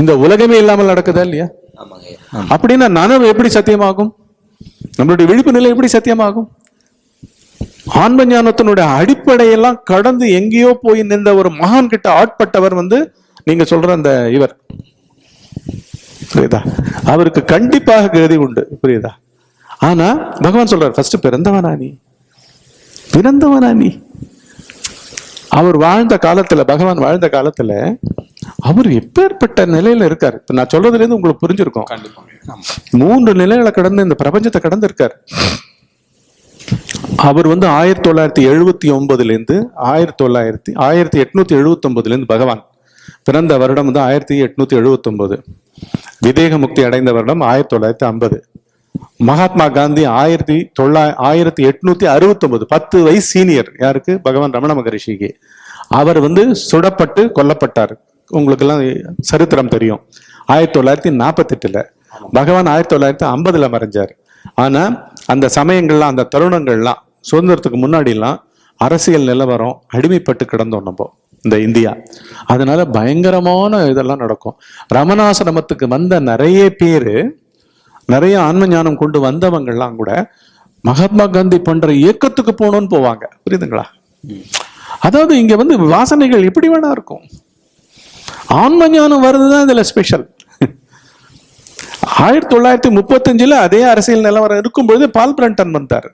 இந்த உலகமே இல்லாமல் நடக்குதா இல்லையா? அப்படின்னா நனவு எப்படி சத்தியமாகும்? நம்மளுடைய விழிப்பு நிலை எப்படி சத்தியமாகும்? ஆன்ம ஞானத்தினுடைய அடிப்படையெல்லாம் கடந்து எங்கேயோ போய் நின்ற ஒரு மகான் கிட்ட ஆட்பட்டவர் நீங்க சொல்ற அந்த இவர், புரியுதா? அவருக்கு கண்டிப்பாக கதி உண்டு, புரியுதா? ஆனா பகவான் சொல்றார், ஃபர்ஸ்ட் பிறந்தவனா நீ, பிறந்தவனா நீ. அவர் வாழ்ந்த காலத்துல, பகவான் வாழ்ந்த காலத்துல அவர் எப்பேற்பட்ட நிலையில இருக்காரு. இப்ப நான் சொல்றதுல இருந்து உங்களுக்கு புரிஞ்சிருக்கும். 3 நிலைகளை கடந்து இந்த பிரபஞ்சத்தை கடந்து இருக்காரு. அவர் 1979 இருந்து 1879 பகவான் பிறந்த வருடம் 1879. விதேக முக்தி அடைந்த வருடம் 1950. மகாத்மா காந்தி 1869, 10 வயசு சீனியர். யாருக்கு? பகவான் ரமண மகரிஷிக்கு. அவர் சுடப்பட்டு கொல்லப்பட்டார். உங்களுக்கு எல்லாம் சரித்திரம் தெரியும். 1948. பகவான் 1950 மறைஞ்சார். ஆனா அந்த சமயங்கள்லாம், அந்த தருணங்கள்லாம், சுதந்திரத்துக்கு முன்னாடிலாம் அரசியல் நிலவரம், அடிமைப்பட்டு கிடந்தோம் நம்ம இந்த இந்தியா. அதனால பயங்கரமான இதெல்லாம் நடக்கும். ரமணாசிரமத்துக்கு வந்த நிறைய பேரு, நிறைய ஆன்ம ஞானம் கொண்டு வந்தவங்கள்லாம் கூட மகாத்மா காந்தி பண்ற இயக்கத்துக்கு போகணும்னு போவாங்க. புரியுதுங்களா? அதாவது இங்க வாசனைகள் எப்படி வேணா இருக்கும். ஆன்ம ஞானம் வருதுதான் இதுல ஸ்பெஷல். 1935 அதே அரசியல் நிலவரம் இருக்கும்பொழுது பால் பிரண்டன் வந்தார்.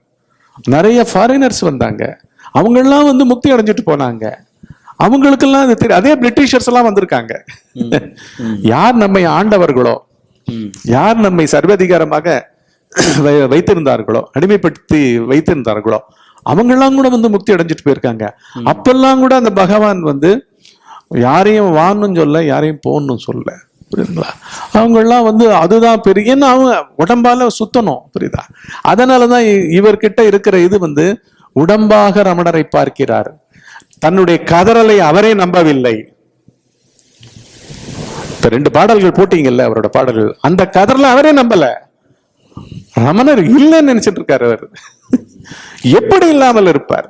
நிறைய ஃபாரினர்ஸ் வந்தாங்க. அவங்கெல்லாம் முக்தி அடைஞ்சிட்டு போனாங்க. அவங்களுக்கெல்லாம் இது தெரியும். அதே பிரிட்டிஷர்ஸ் எல்லாம் வந்திருக்காங்க. யார் நம்மை ஆண்டவர்களோ, யார் நம்மை சர்வாதிகாரமாக வைத்திருந்தார்களோ, அடிமைப்படுத்தி வைத்திருந்தார்களோ, அவங்கெல்லாம் கூட முக்தி அடைஞ்சிட்டு போயிருக்காங்க. அப்பெல்லாம் கூட அந்த பகவான் யாரையும் வான்னு சொல்ல, யாரையும் போன்னு சொல்ல. புரியுதுங்களா? அவங்கெல்லாம் அதுதான் பெரிய, அவங்க உடம்பால சுத்தணும். புரியுதா? அதனாலதான் இவர்கிட்ட இருக்கிற இது உடம்பாக ரமணரை பார்க்கிறார். தன்னுடைய கதறலை அவரே நம்பவில்லை. இப்ப 2 பாடல்கள் போட்டீங்கல்ல, அவரோட பாடல்கள், அந்த கதறலை அவரே நம்பல. ரமணர் இல்லைன்னு நினைச்சிட்டு இருக்காரு. அவர் எப்படி இல்லாமல் இருப்பார்?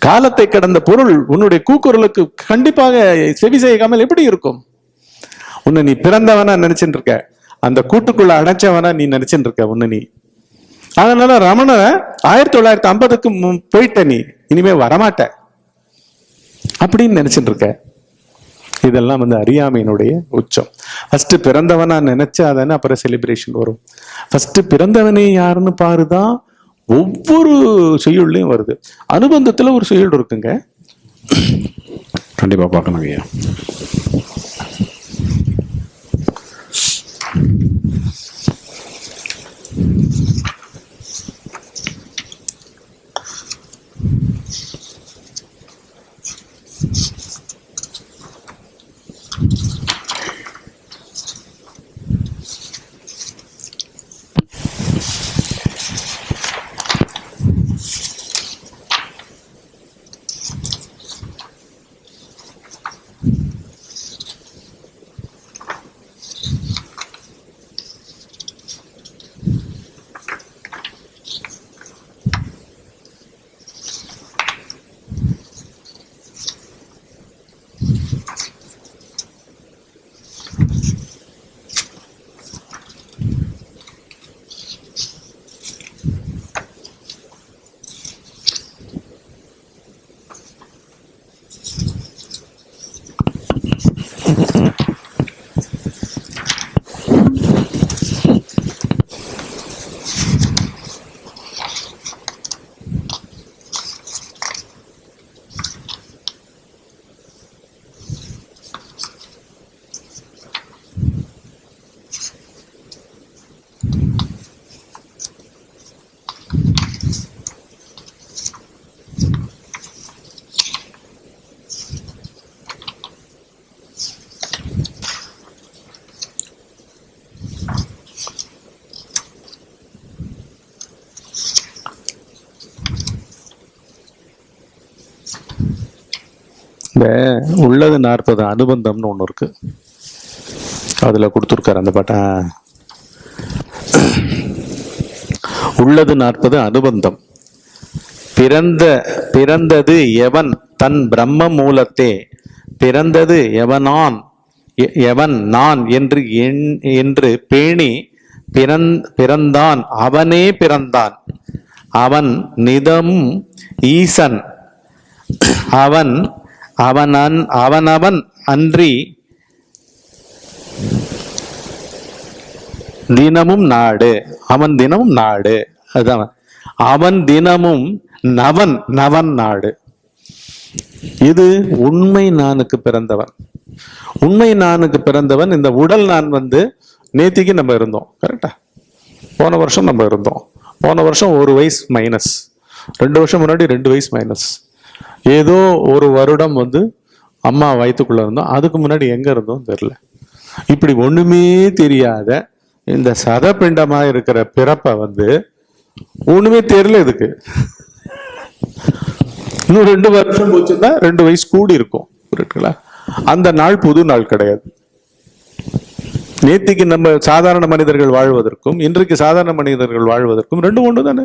காலத்தை கடந்த பொருள் உன்னுடைய கூக்குரலுக்கு கண்டிப்பாக செவி செய்யாமல் எப்படி இருக்கும்? உன்னை நீ பிறந்தவனா நினைச்சுட்டு இருக்க, அந்த கூட்டுக்குள்ள அடைச்சவனா நீ நினைச்சுட்டு இருக்க உன்னை நீ. அதனால ரமண 1950க்கு போயிட்ட, நீ இனிமே வரமாட்ட அப்படின்னு நினைச்சுட்டு இருக்க. இதெல்லாம் அறியாமையினுடைய உச்சம். ஃபர்ஸ்ட் பிறந்தவனா நினைச்சாதானே அப்புறம் செலிப்ரேஷன் வரும். ஃபர்ஸ்ட் பிறந்தவனே யாருன்னு பாருதான் ஒவ்வொரு செய்யுள்ளையும் வருது. அனுபந்தத்துல ஒரு செய்யுள் இருக்குங்க, கண்டிப்பா பார்க்கணும் ஐயா. இந்த உள்ளது 40 அனுபந்தம்னு ஒன்று இருக்கு, அதுல கொடுத்துருக்காரு அந்த பாட்டை. உள்ளது 40 அனுபந்தம். பிறந்தது எவன் தன் பிரம்ம மூலத்தே, பிறந்தது எவனான் எவன் நான் என்று பேணி பிறந்தான் அவனே பிறந்தான். அவன் நிதமும் ஈசன். அவனவன் அன்றி தினமும் நாடு. அவன் தினமும் நாடு. அதுதான் அவன் தினமும் நவன் நாடு. இது உண்மை நானுக்கு பிறந்தவன். உண்மை நானுக்கு பிறந்தவன். இந்த உடல் நான் நேத்திக்கு நம்ம இருந்தோம், கரெக்டா? போன வருஷம் நம்ம இருந்தோம். போன வருஷம் 1 வயசு மைனஸ், 2 வருஷம் முன்னாடி 2 வயசு மைனஸ். ஏதோ ஒரு வருடம் அம்மா வயிற்றுக்குள்ள இருந்தோம். அதுக்கு முன்னாடி எங்க இருந்தோம் தெரியல. இப்படி ஒண்ணுமே தெரியாத இந்த சதப்பிண்டமா இருக்கிற பிறப்ப ஒண்ணுமே தெரியல. இதுக்கு இன்னும் 2 வருஷம் போச்சுன்னா 2 வயசு கூடி இருக்கும். அந்த நாள் புது நாள் கிடையாது. நேத்திக்கு நம்ம சாதாரண மனிதர்கள் வாழ்வதற்கும் இன்றைக்கு சாதாரண மனிதர்கள் வாழ்வதற்கும் 2 ஒன்று தானே.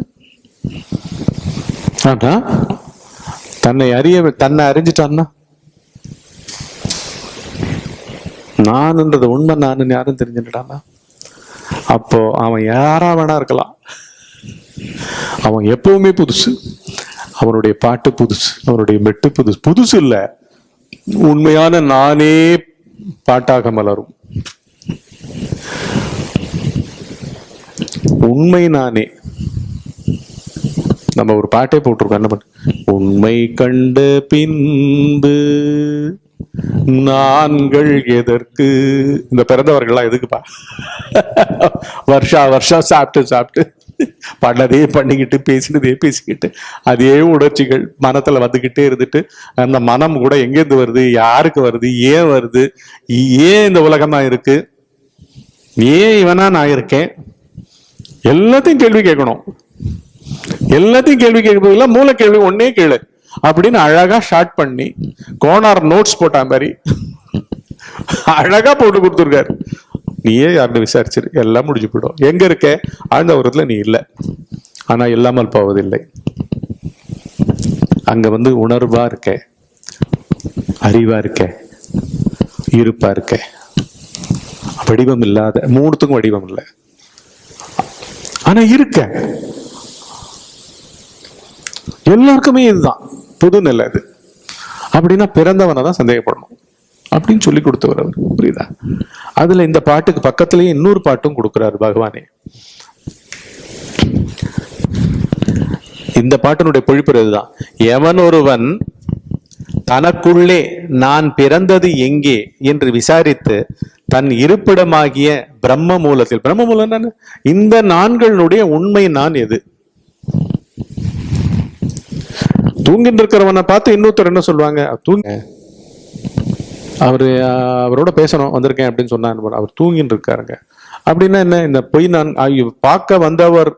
ஆனா தன்னை அறிஞ்சிட்டான்னா நான்ன்றது உண்மை நான் யாரும் தெரிஞ்சுட்டான்னா அப்போ அவன் யாரா வேணா இருக்கலாம். அவன் எப்பவுமே புதுசு. அவனுடைய பாட்டு புதுசு, அவனுடைய மெட்டு புதுசு. புதுசு இல்ல, உண்மையான நானே பாட்டாக மலரும். உண்மை நானே. நம்ம ஒரு பாட்டே போட்டிருக்கோம். என்ன பண்ண? உண்மை கண்ட பின்பு நான்கள் எதற்கு? இந்த பிறந்தவர்கள்லாம் எதுக்குப்பா? வருஷம் சாப்பிட்டு பண்ணதே பண்ணிக்கிட்டு பேசினதே பேசிக்கிட்டு அதே உணர்ச்சிகள் மனத்துல வந்துகிட்டே இருந்துட்டு அந்த மனம் கூட எங்கேருந்து வருது, யாருக்கு வருது, ஏன் வருது, ஏன் இந்த உலகமா இருக்கு, ஏன் இவனா நான் இருக்கேன், எல்லாத்தையும் கேள்வி கேட்கணும். எல்லாத்தையும் கேள்வி கேட்கறதுல மூல கேள்வி ஒன்னே கேளு அப்படின்னு அழகா ஷார்ட் பண்ணி கோனார் நோட்ஸ் போட்டா மாதிரி அழகா போட்டு கொடுத்துருக்காரு. நீயே யாருன்னு விசாரிச்சிரு, எல்லாம் முடிஞ்சு போயிடும். எங்க இருக்க? ஆழ்ந்த உரத்துல நீ இல்லை, ஆனா இல்லாமல் போவதில்லை. அங்க உணர்வா இருக்க, அறிவா இருக்க, இருப்பா இருக்க. வடிவம் இல்லாத, 3த்துக்கும் வடிவம் இல்லை, ஆனா இருக்க. எல்லாருக்குமே இதுதான் புது நிலை. அது அப்படின்னா பிறந்தவனை தான் சந்தேகப்படணும் அப்படின்னு சொல்லி கொடுத்தவர் அவர். புரியுதா? அதுல இந்த பாட்டுக்கு பக்கத்திலேயே இன்னொரு பாட்டும் கொடுக்கிறாரு பகவானே. இந்த பாட்டினுடைய பொழிப்புறது தான். எவன் ஒருவன் தனக்குள்ளே நான் பிறந்தது எங்கே என்று விசாரித்து தன் இருப்பிடமாகிய பிரம்ம மூலத்தில், பிரம்ம மூலம் இந்த நான்களுடைய உண்மை நான் எது? தூங்கிட்டு இருக்கிறவனை பார்த்து இன்னொருத்தர் என்ன சொல்லுவாங்க? தூங்க, அவரோட பேசணும் வந்திருக்கேன் அப்படின்னு சொன்னார். அவர் தூங்கிட்டு இருக்காருங்க அப்படின்னா என்ன? இந்த பொய் நான் பார்க்க வந்தவர்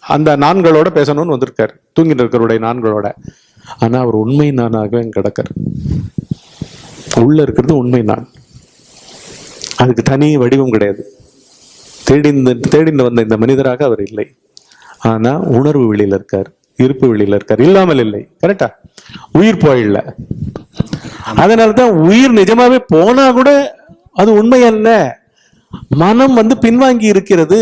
அந்த நான்களோட பேசணும்னு வந்திருக்காரு, தூங்கிட்டு இருக்கிறவருடைய நான்களோட. ஆனா அவர் உண்மை நானாக கிடக்காரு. உள்ள இருக்கிறது உண்மை நான். அதுக்கு தனி வடிவம் கிடையாது. தேடிந்து வந்த இந்த மனிதராக அவர் இல்லை. ஆனா உணர்வு வெளியில இருக்கார், இருப்பு வெளியில இருக்கார், இல்லாமல் இல்லை. கரெக்டா? உயிர் போயிடல. அதனாலதான் உயிர் நிஜமாவே போனா கூட அது உண்மை அல்ல. மனம் பின்வாங்கி இருக்கிறது.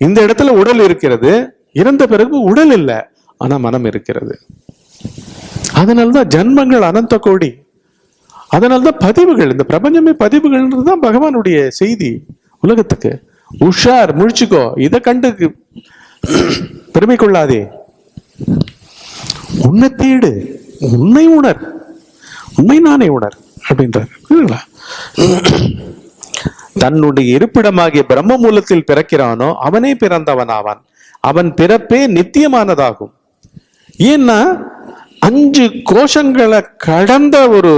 இந்த இடத்துல உடல் இருக்கிறது, இறந்த பிறகு உடல் இல்லை, ஆனா மனம் இருக்கிறது. அதனாலதான் ஜன்மங்கள் அனந்த கோடி. அதனால்தான் பதிவுகள், இந்த பிரபஞ்சமே பதிவுகள் தான் பகவானுடைய செய்தி உலகத்துக்கு. உஷார், முழிச்சுக்கோ, இதை கண்டு பெருமை கொள்ளாதே. உன்னை தேடு, உன்னை உணர், உண்மை நானே உணர் அப்படின்றார். தன்னுடைய இருப்பிடமாகிய பிரம்ம மூலத்தில் பிறக்கிறானோ அவனே பிறந்தவன் ஆவான். அவன் பிறப்பே நித்தியமானதாகும். ஏன்னா 5 கோஷங்களை கடந்த ஒரு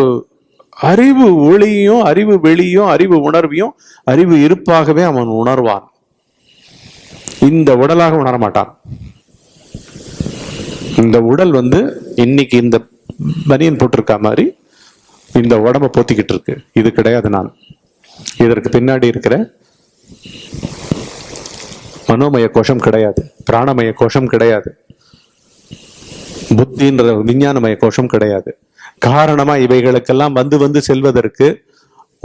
அறிவு ஒளியும், அறிவு வெளியும், அறிவு உணர்வையும், அறிவு இருப்பாகவே அவன் உணர்வான். இந்த உடலாக உணர மாட்டான். இந்த உடல் இன்னைக்கு இந்த பனியன் போட்டிருக்க மாதிரி இந்த உடம்ப போத்திக்கிட்டு இருக்கு. இது கிடையாது நான். இதற்கு பின்னாடி இருக்கிற மனோமய கோஷம் கிடையாது, பிராணமய கோஷம் கிடையாது, புத்தின்ற விஞ்ஞானமய கோஷம் கிடையாது. காரணமா இவைகளுக்கெல்லாம் வந்து செல்வதற்கு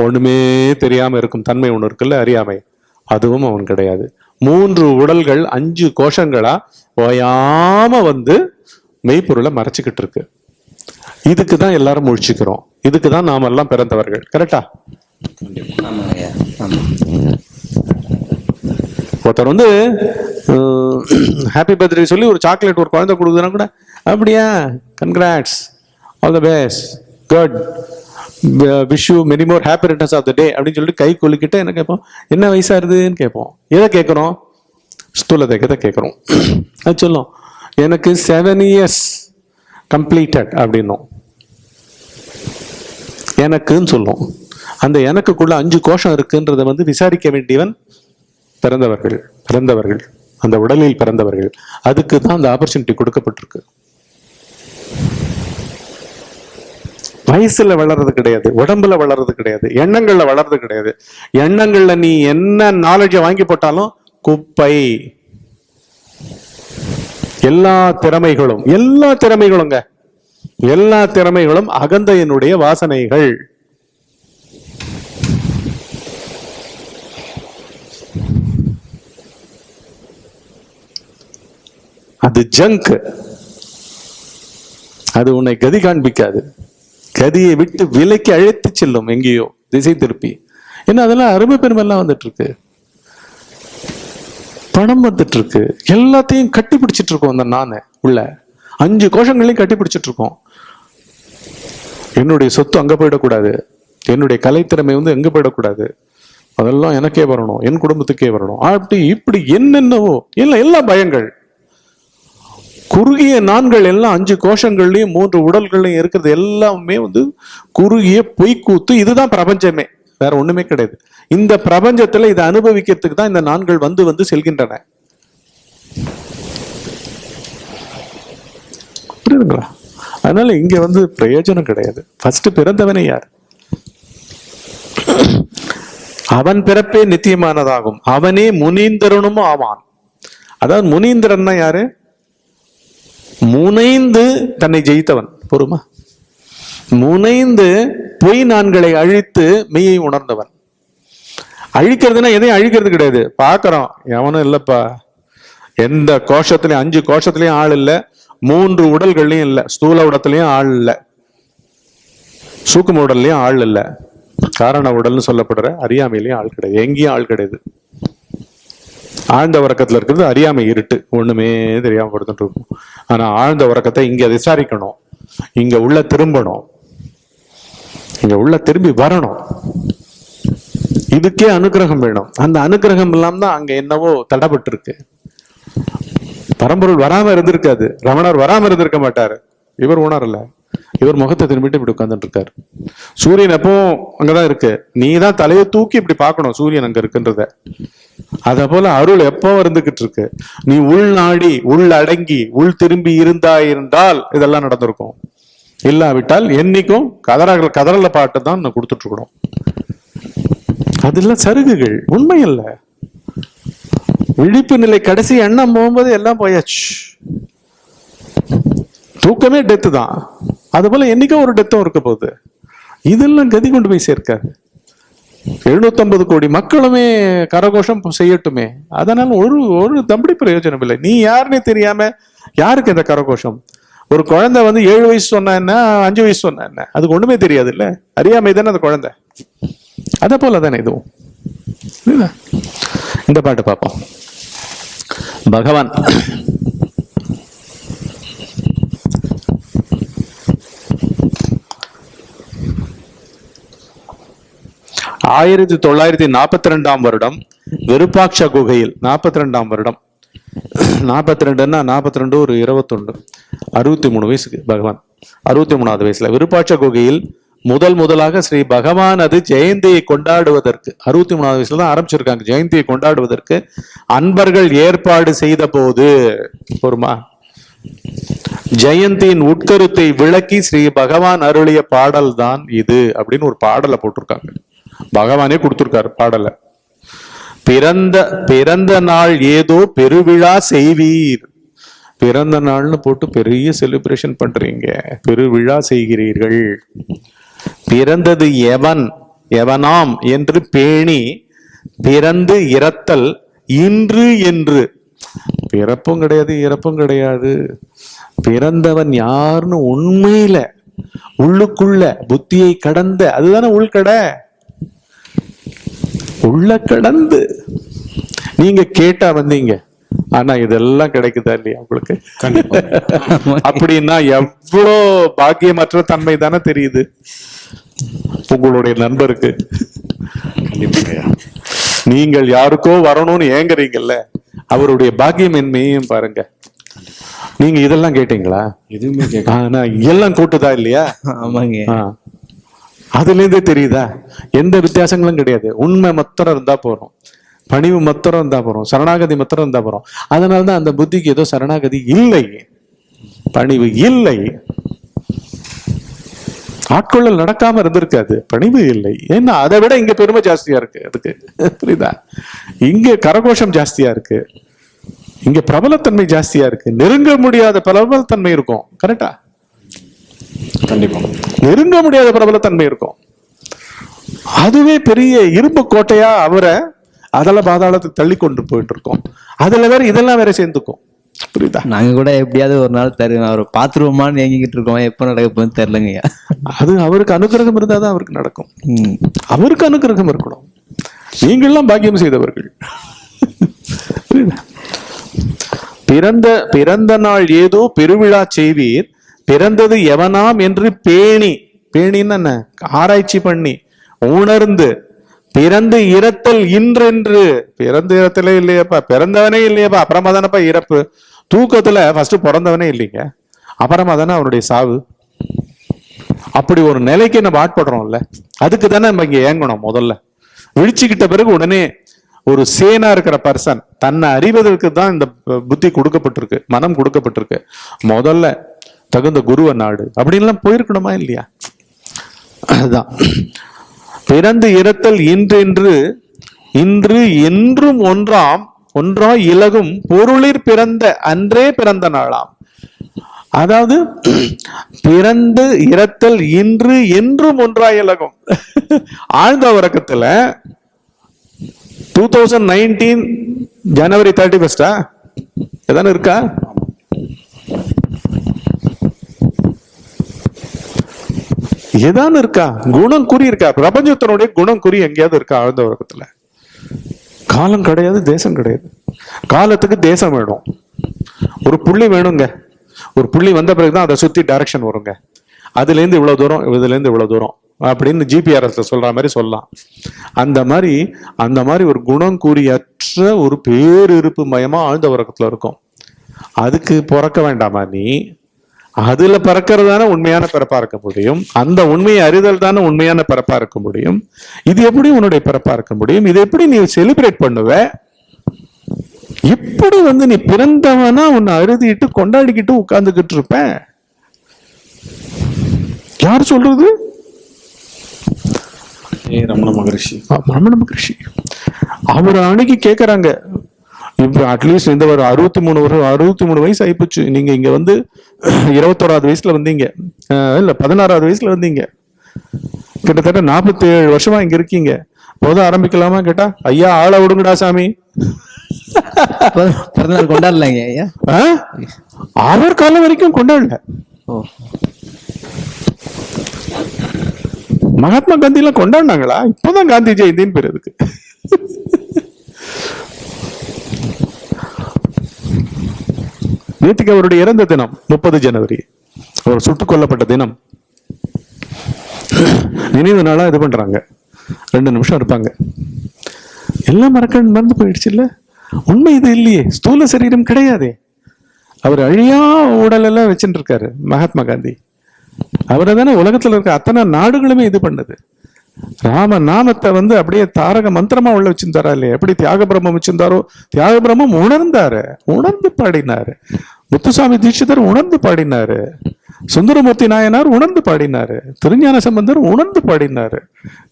ஒண்ணுமே தெரியாம இருக்கும் தன்மை ஒண்ணு இருக்குல்ல, அறியாமை, அதுவும் அவன் கிடையாது. 3 உடல்கள் 5 கோஷங்களா ஓயாம வந்து மெய்ப்பொருளை மறைச்சுக்கிட்டு இருக்கு. இதுக்குதான் எல்லாரும் முழிச்சுக்கிறோம். இதுக்குதான் நாம எல்லாம் பிறந்தவர்கள். கரெக்டா? ஒருத்தர் வந்து ஹாப்பி பர்த்டே சொல்லி ஒரு சாக்லேட் ஒரு குழந்தை கொடுக்குதுன்னா கூட, அப்படியா, congrats, all the best, good, wish you many more happy returns of the day அப்படின்னு சொல்லிட்டு கை கொலுக்கிட்டு என்ன கேட்போம், என்ன வயசாருதுன்னு கேட்போம். எதை கேட்குறோம்? ஸ்தூல தேகத்தை கேட்குறோம். அது சொல்லும், எனக்கு 7 years கம்ப்ளீட்டட் அப்படின்னும், எனக்குன்னு சொல்லும். அந்த எனக்குள்ள 5 கோஷம் இருக்குன்றதை வந்து விசாரிக்க வேண்டியவன் பிறந்தவர்கள், அந்த உடலில் பிறந்தவர்கள். அதுக்கு தான் அந்த ஆப்பர்ச்சுனிட்டி கொடுக்கப்பட்டிருக்கு. வயசுல வளர்றது கிடையாது, உடம்புல வளர்றது கிடையாது, எண்ணங்கள்ல வளர்றது கிடையாது. எண்ணங்கள்ல நீ என்ன நாலேஜ வாங்கி போட்டாலும் குப்பை. எல்லா திறமைகளும் அகந்தையினுடைய வாசனைகள். அது ஜங்க். அது உன்னை கதி காண்பிக்காது. கதியை விட்டு விலைக்கு அழைத்து செல்லும், எங்கேயோ திசை திருப்பி. ஏன்னா அதெல்லாம் அருமை பெருமெல்லாம் வந்துட்டு இருக்கு, பணம் வந்துட்டு இருக்கு, எல்லாத்தையும் கட்டி பிடிச்சிட்டு இருக்கோம். அந்த நானு உள்ள 5 கோஷங்களையும் கட்டி பிடிச்சிட்டு இருக்கோம். என்னுடைய சொத்து அங்க போயிடக்கூடாது, என்னுடைய கலைத்திறமை வந்து எங்க போயிடக்கூடாது, அதெல்லாம் எனக்கே வரணும், என் குடும்பத்துக்கே வரணும், அப்படி இப்படி என்னென்னவோ எல்லாம் பயங்கள். குறுகிய நான்கள் எல்லாம் 5 கோஷங்கள்லயும் 3 உடல்கள்லயும் இருக்கிறது எல்லாமே வந்து குறுகிய பொய்க்கூத்து. இதுதான் பிரபஞ்சமே, வேற ஒண்ணுமே கிடையாது. இந்த பிரபஞ்சத்துல இதை அனுபவிக்கிறதுக்கு தான் இந்த நான்கள் வந்து செல்கின்றன. புரியுதுங்களா? அதனால இங்க வந்து பிரயோஜனம் கிடையாது. ஃபர்ஸ்ட் பிறந்தவனே யார்? அவன் பிறப்பே நித்தியமானதாகும், அவனே முனீந்திரனும் ஆவான். அதாவது முனீந்திரன்னா யாரு? முனைந்து தன்னை ஜெயித்தவன். பொறுமா? முனைந்து பொய் நான்களை அழித்து மெய்யை உணர்ந்தவன். அழிக்கிறதுனா எதையும் அழிக்கிறது கிடையாது. பாக்குறோம், எவனும் இல்லப்பா, எந்த கோஷத்திலையும் 5 கோஷத்திலையும் ஆள் இல்லை, 3 உடல்கள்லயும் இல்லை, ஸ்தூல உடத்துலயும் ஆள் இல்லை, சூக்கும உடல்லையும் ஆள் இல்லை, காரண உடல்னு சொல்லப்படுற அறியாமையிலையும் ஆள் கிடையாது, எங்கேயும் ஆள் கிடையாது. ஆழ்ந்த உறக்கத்துல இருக்கிறது அறியாமை, இருட்டு, ஒண்ணுமே தெரியாம படுத்துட்டு இருக்கும். ஆனா ஆழ்ந்த உறக்கத்தை இங்க விசாரிக்கணும், இங்க உள்ள திரும்பணும், இங்க உள்ள திரும்பி வரணும். இதுக்கே அனுகிரகம் வேணும். அந்த அனுகிரகம் இல்லாம தான் அங்க என்னவோ தடைப்பட்டு இருக்கு. பரம்பொருள் வராம இருந்திருக்காது, ரமணர் வராம இருந்திருக்க மாட்டாரு. இவர் உணரல, இவர் முகத்தை திரும்பிட்டு இப்படி உட்கார்ந்துட்டு இருக்காரு. சூரியன் எப்பவும் அங்கதான் இருக்கு, நீ தான் தலையை தூக்கி இப்படி பார்க்கணும் சூரியன் அங்க இருக்குன்றத. அத போல அருள் எப்போ இருந்துகிட்டு இருக்கு. நீ உள் நாடி, உள் அடங்கி, உள் திரும்பி இருந்தால் இதெல்லாம் நடந்திருக்கும். இல்லாவிட்டால் என்னைக்கும் கதறல பாட்டு தான் கொடுத்துட்டு இருக்கணும். அதெல்லாம் சருகுகள், உண்மை இல்ல. விழிப்பு நிலை கடைசி எண்ணம் போகும்போது எல்லாம் போயாச்சு. தூக்கமே டெத்து தான். அது போல என்னைக்கும் ஒரு டெத்தும் இருக்க போகுது. இதெல்லாம் கதி கொண்டு போய் சேர்க்காது. 750 கோடி மக்களுமே கரகோஷம் செய்யட்டுமே. அதனால ஒரு தம்படி பிரயோஜனம் இல்லை. நீ யாருன்னே தெரியாம யாருக்கு இந்த கரகோஷம்? ஒரு குழந்தை வந்து 7 வயசு சொன்னா என்ன, 5 வயசு சொன்னா என்ன, அதுக்கு ஒண்ணுமே தெரியாது இல்ல, அறியாமை தானே அந்த குழந்தை. அத போல தானே இதுவும். இந்த பாட்டு பார்ப்போம். பகவான் 1942 வருடம் விருப்பாட்ச குகையில், 42 வருடம், 42ன்னா 42 ஒரு 21, 63 வயசுக்கு பகவான், 63வது வயசுல விருப்பாட்ச குகையில் முதலாக ஸ்ரீ பகவான் அது ஜெயந்தியை கொண்டாடுவதற்கு, 63வது வயசுல தான் ஆரம்பிச்சிருக்காங்க ஜெயந்தியை கொண்டாடுவதற்கு அன்பர்கள் ஏற்பாடு செய்த போது, பொறுமா, ஜெயந்தியின் உட்கருத்தை விளக்கி ஸ்ரீ பகவான் அருளிய பாடல் தான் இது அப்படின்னு ஒரு பாடலை போட்டிருக்காங்க. பகவானே கொடுத்திருக்காரு பாடல. பிறந்த நாள் ஏதோ பெருவிழா செய்வீர். பிறந்த நாள்னு போட்டு பெரிய செலிப்ரேஷன் பண்றீங்க, பெருவிழா செய்கிறீர்கள். பிறந்தது எவன் எவனாம் என்று பேணி பிறந்து இறத்தல் இன்று என்று. பிறப்பும் கிடையாது, இறப்பும் கிடையாது. பிறந்தவன் யாருன்னு உண்மையில உள்ளுக்குள்ள புத்தியை கடந்த, அதுதானே உள்கடை. உள்ள கடந்து நீங்க கேட்டா வந்தீங்க, ஆனா இதெல்லாம் கிடைக்குதா இல்லையா உங்களுக்கு? அப்படின்னா எவ்வளோ பாக்கியமற்ற தன்மை தானே தெரியுது உங்களுடைய நண்பருக்கு. நீங்கள் யாருக்கோ வரணும்னு ஏங்குறீங்கல்ல, அவருடைய பாக்கியமின்மையும் பாருங்க. நீங்க இதெல்லாம் கேட்டீங்களா? எதுவுமே ஆனா எல்லாம் கூட்டுதா இல்லையா? ஆமாங்க. அதுல இருந்தே தெரியுதா? எந்த வித்தியாசங்களும் கிடையாது. உண்மை மொத்தம் இருந்தா போறோம், பணிவு மொத்தம் இருந்தா போறோம், சரணாகதி மொத்தம் இருந்தா போறோம். அதனாலதான் அந்த புத்திக்கு ஏதோ சரணாகதி இல்லை, பணிவு இல்லை, ஆட்கொள்ளல் நடக்காம இருந்திருக்காது, பணிவு இல்லை. ஏன்னா அதை விட இங்க பெருமை ஜாஸ்தியா இருக்கு அதுக்கு, புரியுதா? இங்க கரகோஷம் ஜாஸ்தியா இருக்கு, இங்க பிரபலத்தன்மை ஜாஸ்தியா இருக்கு. நெருங்க முடியாத பிரபலத்தன்மை இருக்கும். கரெக்டா? கண்டிப்பா. நெருங்க முடியாத பிரபலத்தன்மை இருக்கும். அதுவே பெரிய இரும்பு கோட்டையா அவரை அதெல்லாம் பாதாளத்துக்கு தள்ளி கொண்டு போயிட்டு இருக்கோம். அதுல வேற இதெல்லாம் வேற சேர்ந்துக்கும். புரியுதா? நாங்க கூட எப்படியாவது ஒரு நாள் அவர் பாத்துருவோமான்னு ஏங்கிக்கிட்டு இருக்கோம். எப்ப நடக்க போகுதுன்னு தெரியலங்கய்யா. அது அவருக்கு அனுகிரகம் இருந்தாதான் அவருக்கு நடக்கும். அவருக்கு அனுகிரகம் இருக்கணும். நீங்கள்லாம் பாக்கியம் செய்தவர்கள். பிறந்த நாள் ஏதோ பெருவிழா செய்வீர், பிறந்தது எவனாம் என்று பேணி, பேணின்னு என்ன, ஆராய்ச்சி பண்ணி உணர்ந்து, பிறந்து இறத்தல் இன்றென்று. பிறந்து இறத்தலே இல்லையப்பா, பிறந்தவனே இல்லையப்பா, அப்புறமா தானப்பா இறப்பு. தூக்கத்துல ஃபர்ஸ்ட் பிறந்தவனே இல்லைங்க, அப்புறமா தானே அவனுடைய சாவு. அப்படி ஒரு நிலைக்கு நம்ம ஆட்படுறோம்ல, அதுக்கு தானே நம்ம இங்க ஏங்கணும். முதல்ல விழிச்சுக்கிட்ட பிறகு உடனே ஒரு சேனா இருக்கிற பர்சன் தன்னை அறிவதற்கு தான் இந்த புத்தி கொடுக்கப்பட்டிருக்கு, மனம் கொடுக்கப்பட்டிருக்கு. முதல்ல தகுந்த குருவ நாடு அப்படின்லாம் போயிருக்கணுமா இல்லையா? அதுதான் பிறந்து இறத்தல் இன்றென்று, இன்று என்றும் ஒன்றா இலகும் பொருளிற் பிறந்த அன்றே பிறந்த நாளாம். அதாவது பிறந்து இறத்தல் இன்று என்றும் ஒன்றா இலகும். ஆழ்ந்த உறக்கத்துல 2019 ஜனவரி 31 எதானே இருக்கா? ஏதானு இருக்கா? குணம் குறி இருக்கா? பிரபஞ்சத்தினுடைய குணம் குறி எங்கேயாவது இருக்கா? ஆழ்ந்த உறக்கத்துல காலம் கிடையாது, தேசம் கிடையாது. காலத்துக்கு தேசம் வேணும், ஒரு புள்ளி வேணுங்க. ஒரு புள்ளி வந்த பிறகுதான் அதை சுத்தி டைரக்ஷன் வருங்க. அதுல இருந்து இவ்வளவு தூரம், இதுல இருந்து இவ்வளவு தூரம் அப்படின்னு ஜிபிஆர்எஸ் சொல்ற மாதிரி சொல்லலாம். அந்த மாதிரி ஒரு குணம் கூறியற்ற ஒரு பேரிருப்பு மயமா ஆழ்ந்த உறக்கத்துல இருக்கும். அதுக்கு பிறக்க வேண்டாமா நீ? அதுல பிறக்கிறது தானே உண்மையான பிறப்பா இருக்க முடியும். அந்த உண்மையை அறிதல் தானே உண்மையான பிறப்பா இருக்க முடியும். இது எப்படி உன்னுடைய பிறப்பா இருக்க முடியும்? இது எப்படி நீ செலிப்ரேட் பண்ணுவ? இப்படி நீ பிறந்தவனா உன்னை அறுதிட்டு கொண்டாடிக்கிட்டு உட்கார்ந்துகிட்டு இருப்ப? யார் சொல்றது? ரமண மகரிஷி. ரமண மகரிஷி அவர் அன்னைக்கு கேக்குறாங்க, இப்ப அட்லீஸ்ட் இந்த ஒரு 63 வயசு ஆயிப்போச்சு, நீங்க இங்க 21வது வயசுல வந்தீங்க, இல்ல 16வது வயசுல வந்தீங்க, கிட்டத்தட்ட 47 வருஷமா இங்க இருக்கீங்க, போத ஆரம்பிக்கலாமா கேட்டா, ஐயா ஆளை விடுங்கடா சாமி. பிறந்தநாள் கொண்டாடலாங்க ஐயா. அவர் காலம் வரைக்கும் கொண்டாடல. மகாத்மா காந்தி எல்லாம் கொண்டாடினாங்களா? இப்பதான் காந்தி ஜெயந்தின்னு பேர் இருக்கு. நேற்றுக்கு அவருடைய இறந்த தினம் 30 ஜனவரி, அவர் சுட்டுக் கொல்லப்பட்ட தினம். நினைவு நாளா இது பண்றாங்க, 2 நிமிஷம் இருப்பாங்க, எல்லாம் மறந்து போயிடுச்சு இல்ல. உண்மை இது இல்லையே, ஸ்தூல சரீரம் கிடையாதே. அவர் அழியா உடல் எல்லாம் வச்சுட்டு இருக்காரு மகாத்மா காந்தி. அவரை தானே உலகத்துல இருக்க அத்தனை நாடுகளுமே இது பண்ணது. ராம நாமத்தை அப்படியே தாரக மந்திரமா உள்ள வச்சிருந்தாரா இல்லையா? எப்படி தியாக பிரம்மம் வச்சிருந்தாரோ, தியாக பிரம்மம் உணர்ந்து பாடினாரு. முத்துசாமி தீட்சிதர் உணர்ந்து பாடினாரு, சுந்தரமூர்த்தி நாயனார் உணர்ந்து பாடினாரு, திருஞான சம்பந்தர் உணர்ந்து பாடினாரு.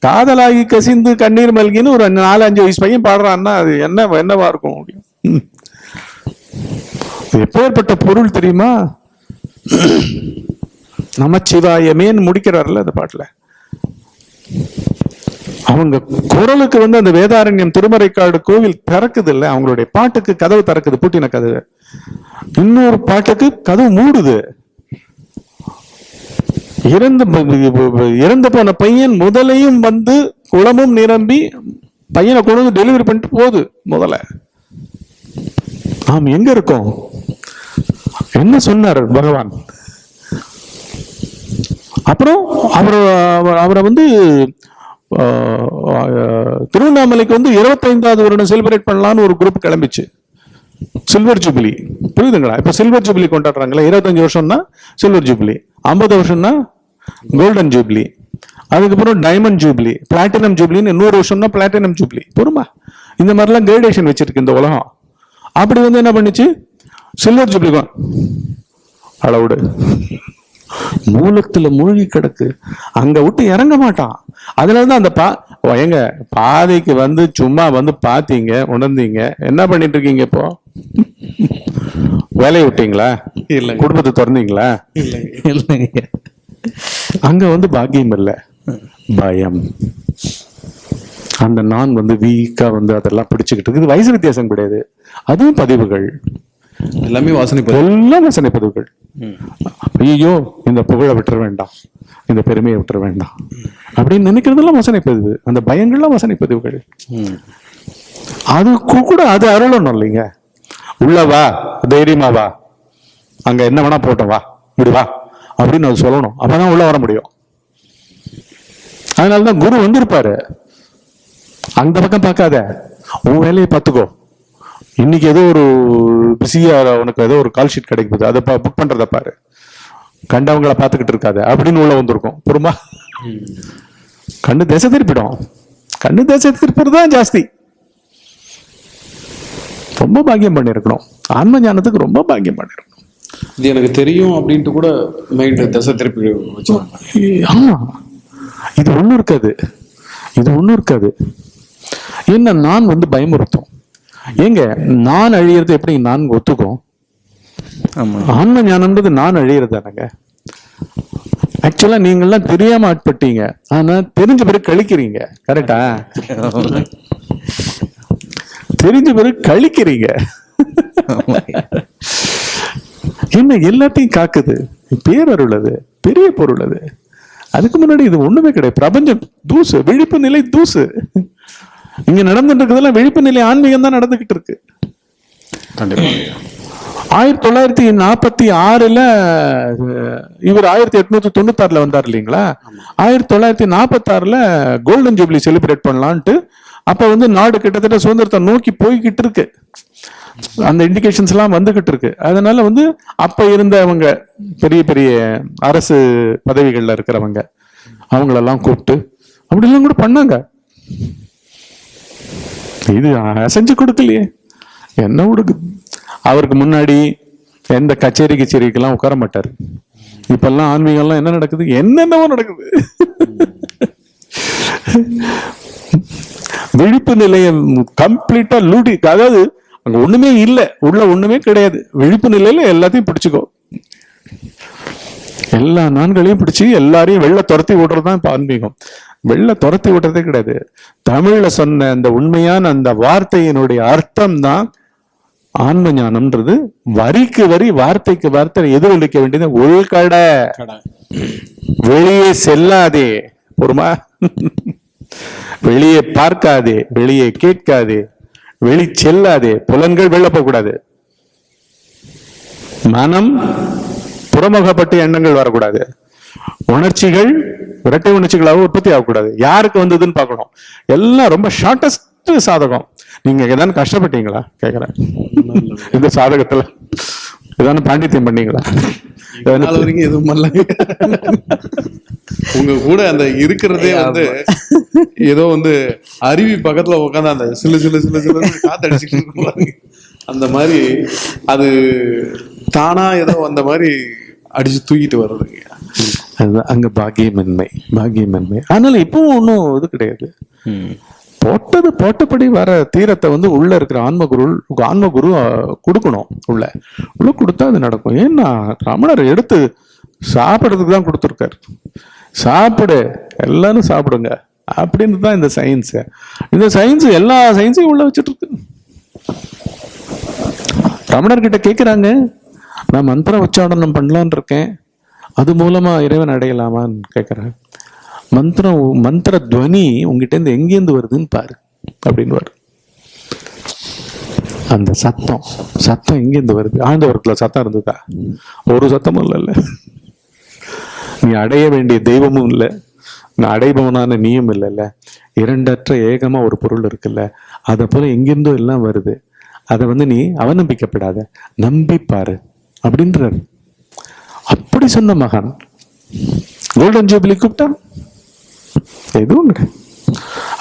காதலாகி கசிந்து கண்ணீர் மல்கின்னு ஒரு 4-5 வயசு பையன் பாடுறான்னா அது என்னவா இருக்கும் முடியும்? எப்பேற்பட்ட பொருள் தெரியுமா? நமச்சிவாயமேன்னு முடிக்கிறார்ல அந்த பாட்டுல. அவங்க குரலுக்கு வந்து அந்த வேதாரண்யம் திருமறைக்காடு கோவில் திறக்குது இல்ல, அவங்களுடைய பாட்டுக்கு கதவு திறக்குது, பூட்டின கதவு. இன்னொரு பாட்டுக்கு கதவு மூடுது. இறந்து போன பையன் முதலையும் வந்து குளமும் நிரம்பி பையனை கொண்டு வந்து டெலிவரி பண்ணிட்டு போகுது முதல்ல. நாம் எங்க இருக்கோம்? என்ன சொன்னார் பகவான்? அப்புறம் அவரை வந்து திருவண்ணாமலைக்கு வந்து 25வது வருடம் செலிப்ரேட் பண்ணலான்னு ஒரு குரூப் கிளம்பிச்சு. சில்வர் ஜூபிலி, புரியுதுங்களா? இப்ப சில்வர் ஜூபிலி கொண்டாடுறாங்களா? 25 வருஷம்னா சில்வர் ஜூபிலி, 50 வருஷம்னா கோல்டன் ஜூபிலி, அதுக்கப்புறம் டைமண்ட் ஜூபிலி, பிளாட்டினம் ஜூபிலின்னு 100 வருஷம்னா பிளாட்டினம் ஜூபிலி. பொறுமா, இந்த மாதிரிலாம் கிரேடேஷன் வச்சிருக்கு இந்த உலகம். அப்படி வந்து என்ன பண்ணிச்சு, சில்வர் ஜூபிலி அளவுடு மூலத்துல மூழ்கி கிடக்கு, அங்க விட்டு இறங்க மாட்டான். அதனாலதான் அந்த எங்க பாதைக்கு வந்து சும்மா வந்து பாத்தீங்க, உணர்ந்தீங்க, என்ன பண்ணிட்டு இருக்கீங்க இப்போ? வேலையை விட்டீங்களா? இல்ல. குடும்பத்தை திறந்தீங்களா? இல்லைங்க. அங்க வந்து பாக்கியம் இல்ல, பயம். அந்த நான் வந்து வீக்கா வந்து அதெல்லாம் பிடிச்சுக்கிட்டு இருக்கு. இது வயசு வித்தியாசம் கிடையாது, அதுவும் பதிவுகள் எல்லாமே எல்லாம் வாசனை பதிவுகள். ஐயோ இந்த புகழை விட்டுற வேண்டாம், இந்த பெருமையை விட்டுற வேண்டாம் அப்படின்னு நினைக்கிறதெல்லாம் வாசனை பதிவு. அந்த பயங்கள்லாம் வாசனை பதிவுகள். அது கூட அது அருளணும் இல்லைங்க. உள்ளவா, தைரியமா வா, அங்க என்ன வேணா போட்டோம், வா இப்படி வா அப்படின்னு அது சொல்லணும். அப்பதான் உள்ள வர முடியும். அதனாலதான் குரு வந்திருப்பாரு. அந்த பக்கம் பார்க்காத, உன் வேலையை பார்த்துக்கோ. இன்னைக்கு ஏதோ ஒரு பிஸியா உனக்கு ஏதோ ஒரு கால் ஷீட் கிடைக்குது, அதை புக் பண்றத பாரு, கண்டவங்களை பார்த்துக்கிட்டு இருக்காது அப்படின்னு உள்ள வந்திருக்கும். பொறுமா, கண்ணு தேச திருப்பிடும். கண்ணு தேச திருப்பதான் ஜாஸ்தி. ரொம்ப பாக்கியம் பண்ணிருக்கணும். ஆன்ம ஞானத்துக்கு ரொம்ப பாக்கியம் பண்ணிருக்கணும். இது எனக்கு தெரியும் அப்படின்ட்டு கூட மைண்ட் திசை திருப்பி ஆமா, இது ஒண்ணும் இருக்காது, இது ஒண்ணும் இருக்காது. என்ன நான் வந்து பயமுறுத்தும். ஏங்க நான் அழியறது எப்படி நான் ஒத்துக்கும்? ஆன்ம ஞானம்ன்றது நான் அழியறது தானங்க. ஆக்சுவலா நீங்கெல்லாம் தெரியாம ஆட்பட்டீங்க, ஆனா தெரிஞ்ச பிறகு கழிக்கிறீங்க. கரெக்டா? தெரிஞ்ச பிறகு கழிக்கிறீங்க. என்ன எல்லாத்தையும் காக்குது, பேரருள், அது பெரிய பொருள். அது அதுக்கு முன்னாடி இது ஒண்ணுமே கிடையாது. பிரபஞ்சம் தூசு, விழிப்பு நிலை தூசு. இங்க நடந்துட்டு இருக்கிறதெல்லாம் விழிப்பு நிலை ஆன்மீகம் தான் நடந்துகிட்டு இருக்கு. 1946 இவர் 1896 வந்தார் இல்லைங்களா? 1946 கோல்டன் ஜூப்ளி செலிப்ரேட் பண்ணலான்ட்டு அப்ப வந்து நாடு கிட்டத்தட்ட சுதந்திரத்தை நோக்கி போய்கிட்டு இருக்கு. அந்த இண்டிகேஷன்ஸ் எல்லாம் வந்துகிட்டு இருக்கு. அதனால வந்து அப்ப இருந்தவங்க பெரிய பெரிய அரசு பதவிகள்ல இருக்கிறவங்க அவங்களெல்லாம் கூப்பிட்டு அப்படிலாம் கூட பண்ணாங்க. இது அசைஞ்சு கொடுக்கலையே, என்ன கொடுக்கு. அவருக்கு முன்னாடி எந்த கச்சேரிக்கெல்லாம் உட்கார மாட்டாரு. இப்பெல்லாம் ஆன்மீகம்லாம் என்ன நடக்குது, என்னென்னவோ நடக்குது. விழிப்பு நிலையம் கம்ப்ளீட்டா லூடி, அதாவது அங்க ஒண்ணுமே இல்லை, உள்ள ஒண்ணுமே கிடையாது. விழிப்பு நிலையில எல்லாத்தையும் பிடிச்சுக்கோ, எல்லா நான்களையும் பிடிச்சி எல்லாரையும் வெளில துரத்தி விடுறதுதான் இப்ப ஆன்மீகம். வெளில துரத்தி விடுறதே கிடையாது. தமிழ்ல சொன்ன அந்த உண்மையான அந்த வார்த்தையினுடைய அர்த்தம் தான் ஆன்ம ஞானம்ன்றது. வரிக்கு வரி, வார்த்தைக்கு வார்த்தை எதிரொலிக்க வேண்டியது. உள்கடை, வெளியே செல்லாதே. பொறுமா, வெளியே பார்க்காதே, வெளியே கேட்காதே, வெளி செல்லாதே, புலன்கள் வெளில போக கூடாது, மனம் புறமுகப்பட்ட எண்ணங்கள் வரக்கூடாது, உணர்ச்சிகள் இரட்டை உணர்ச்சிகளாக உற்பத்தி ஆகக்கூடாது. யாருக்கு வந்ததுன்னு பார்க்கணும். எல்லாம் ரொம்ப ஷார்டஸ்ட் சாதகம். நீங்க ஏதாவது கஷ்டப்பட்டீங்களா கேக்குறேன்? இந்த சாதகத்துல ஏதாவது பாண்டித்யம் பண்ணீங்களா? எதுவும் பண்ணல. உங்க கூட அந்த இருக்கிறதே வந்து ஏதோ வந்து அருவி பக்கத்துல உட்காந்து அந்த சிலு சிலு சிலு சிலு காத்தடிச்சுட்டு இருக்கும், அந்த மாதிரி அது தானா ஏதோ அந்த மாதிரி அடிச்சு தூக்கிட்டு வர்றதுங்க. அதுதான் அங்க பாக்கியமின்மை, பாக்கியமின்மை. அதனால இப்பவும் ஒன்றும் இது கிடையாது. போட்டது போட்டபடி வர தீரத்தை வந்து உள்ள இருக்கிற ஆன்மகுரு கொடுக்கணும். உள்ள கொடுத்தா அது நடக்கும். ஏன்னா ரமணர் எடுத்து சாப்பிட்றதுக்கு தான் கொடுத்துருக்காரு. சாப்பிடு, எல்லாரும் சாப்பிடுங்க அப்படின்னு தான் இந்த சயின்ஸ். இந்த சயின்ஸ் எல்லா சயின்ஸையும் உள்ள வச்சுட்டு இருக்கு. ரமணர்கிட்ட கேட்குறாங்க, நான் மந்திர உச்சாடனம் பண்ணலான் இருக்கேன், அது மூலமா இறைவன் அடையலாமான்னு கேட்குறேன். மந்திர துவனி உங்ககிட்ட இருந்து எங்கேருந்து வருதுன்னு பாரு அப்படின்னு. அந்த சத்தம் எங்கேருந்து வருது? ஆழ்ந்தவரத்துல சத்தம் இருந்ததா? ஒரு சத்தமும் இல்லைல்ல. நீ அடைய வேண்டிய தெய்வமும் இல்லை, நான் அடைபவனான நீயும் இல்லைல்ல. இரண்டற்ற ஏகமா ஒரு பொருள் இருக்குல்ல, அதை போல எங்கிருந்தோ எல்லாம் வருது. அதை நீ அவநம்பிக்கப்படாத, நம்பிப்பாரு அப்படின்றாரு. அப்படி சொன்ன மகான் கோல்டன் ஜூபிலி கூப்பிட்டா எதுவும் கிடையாது.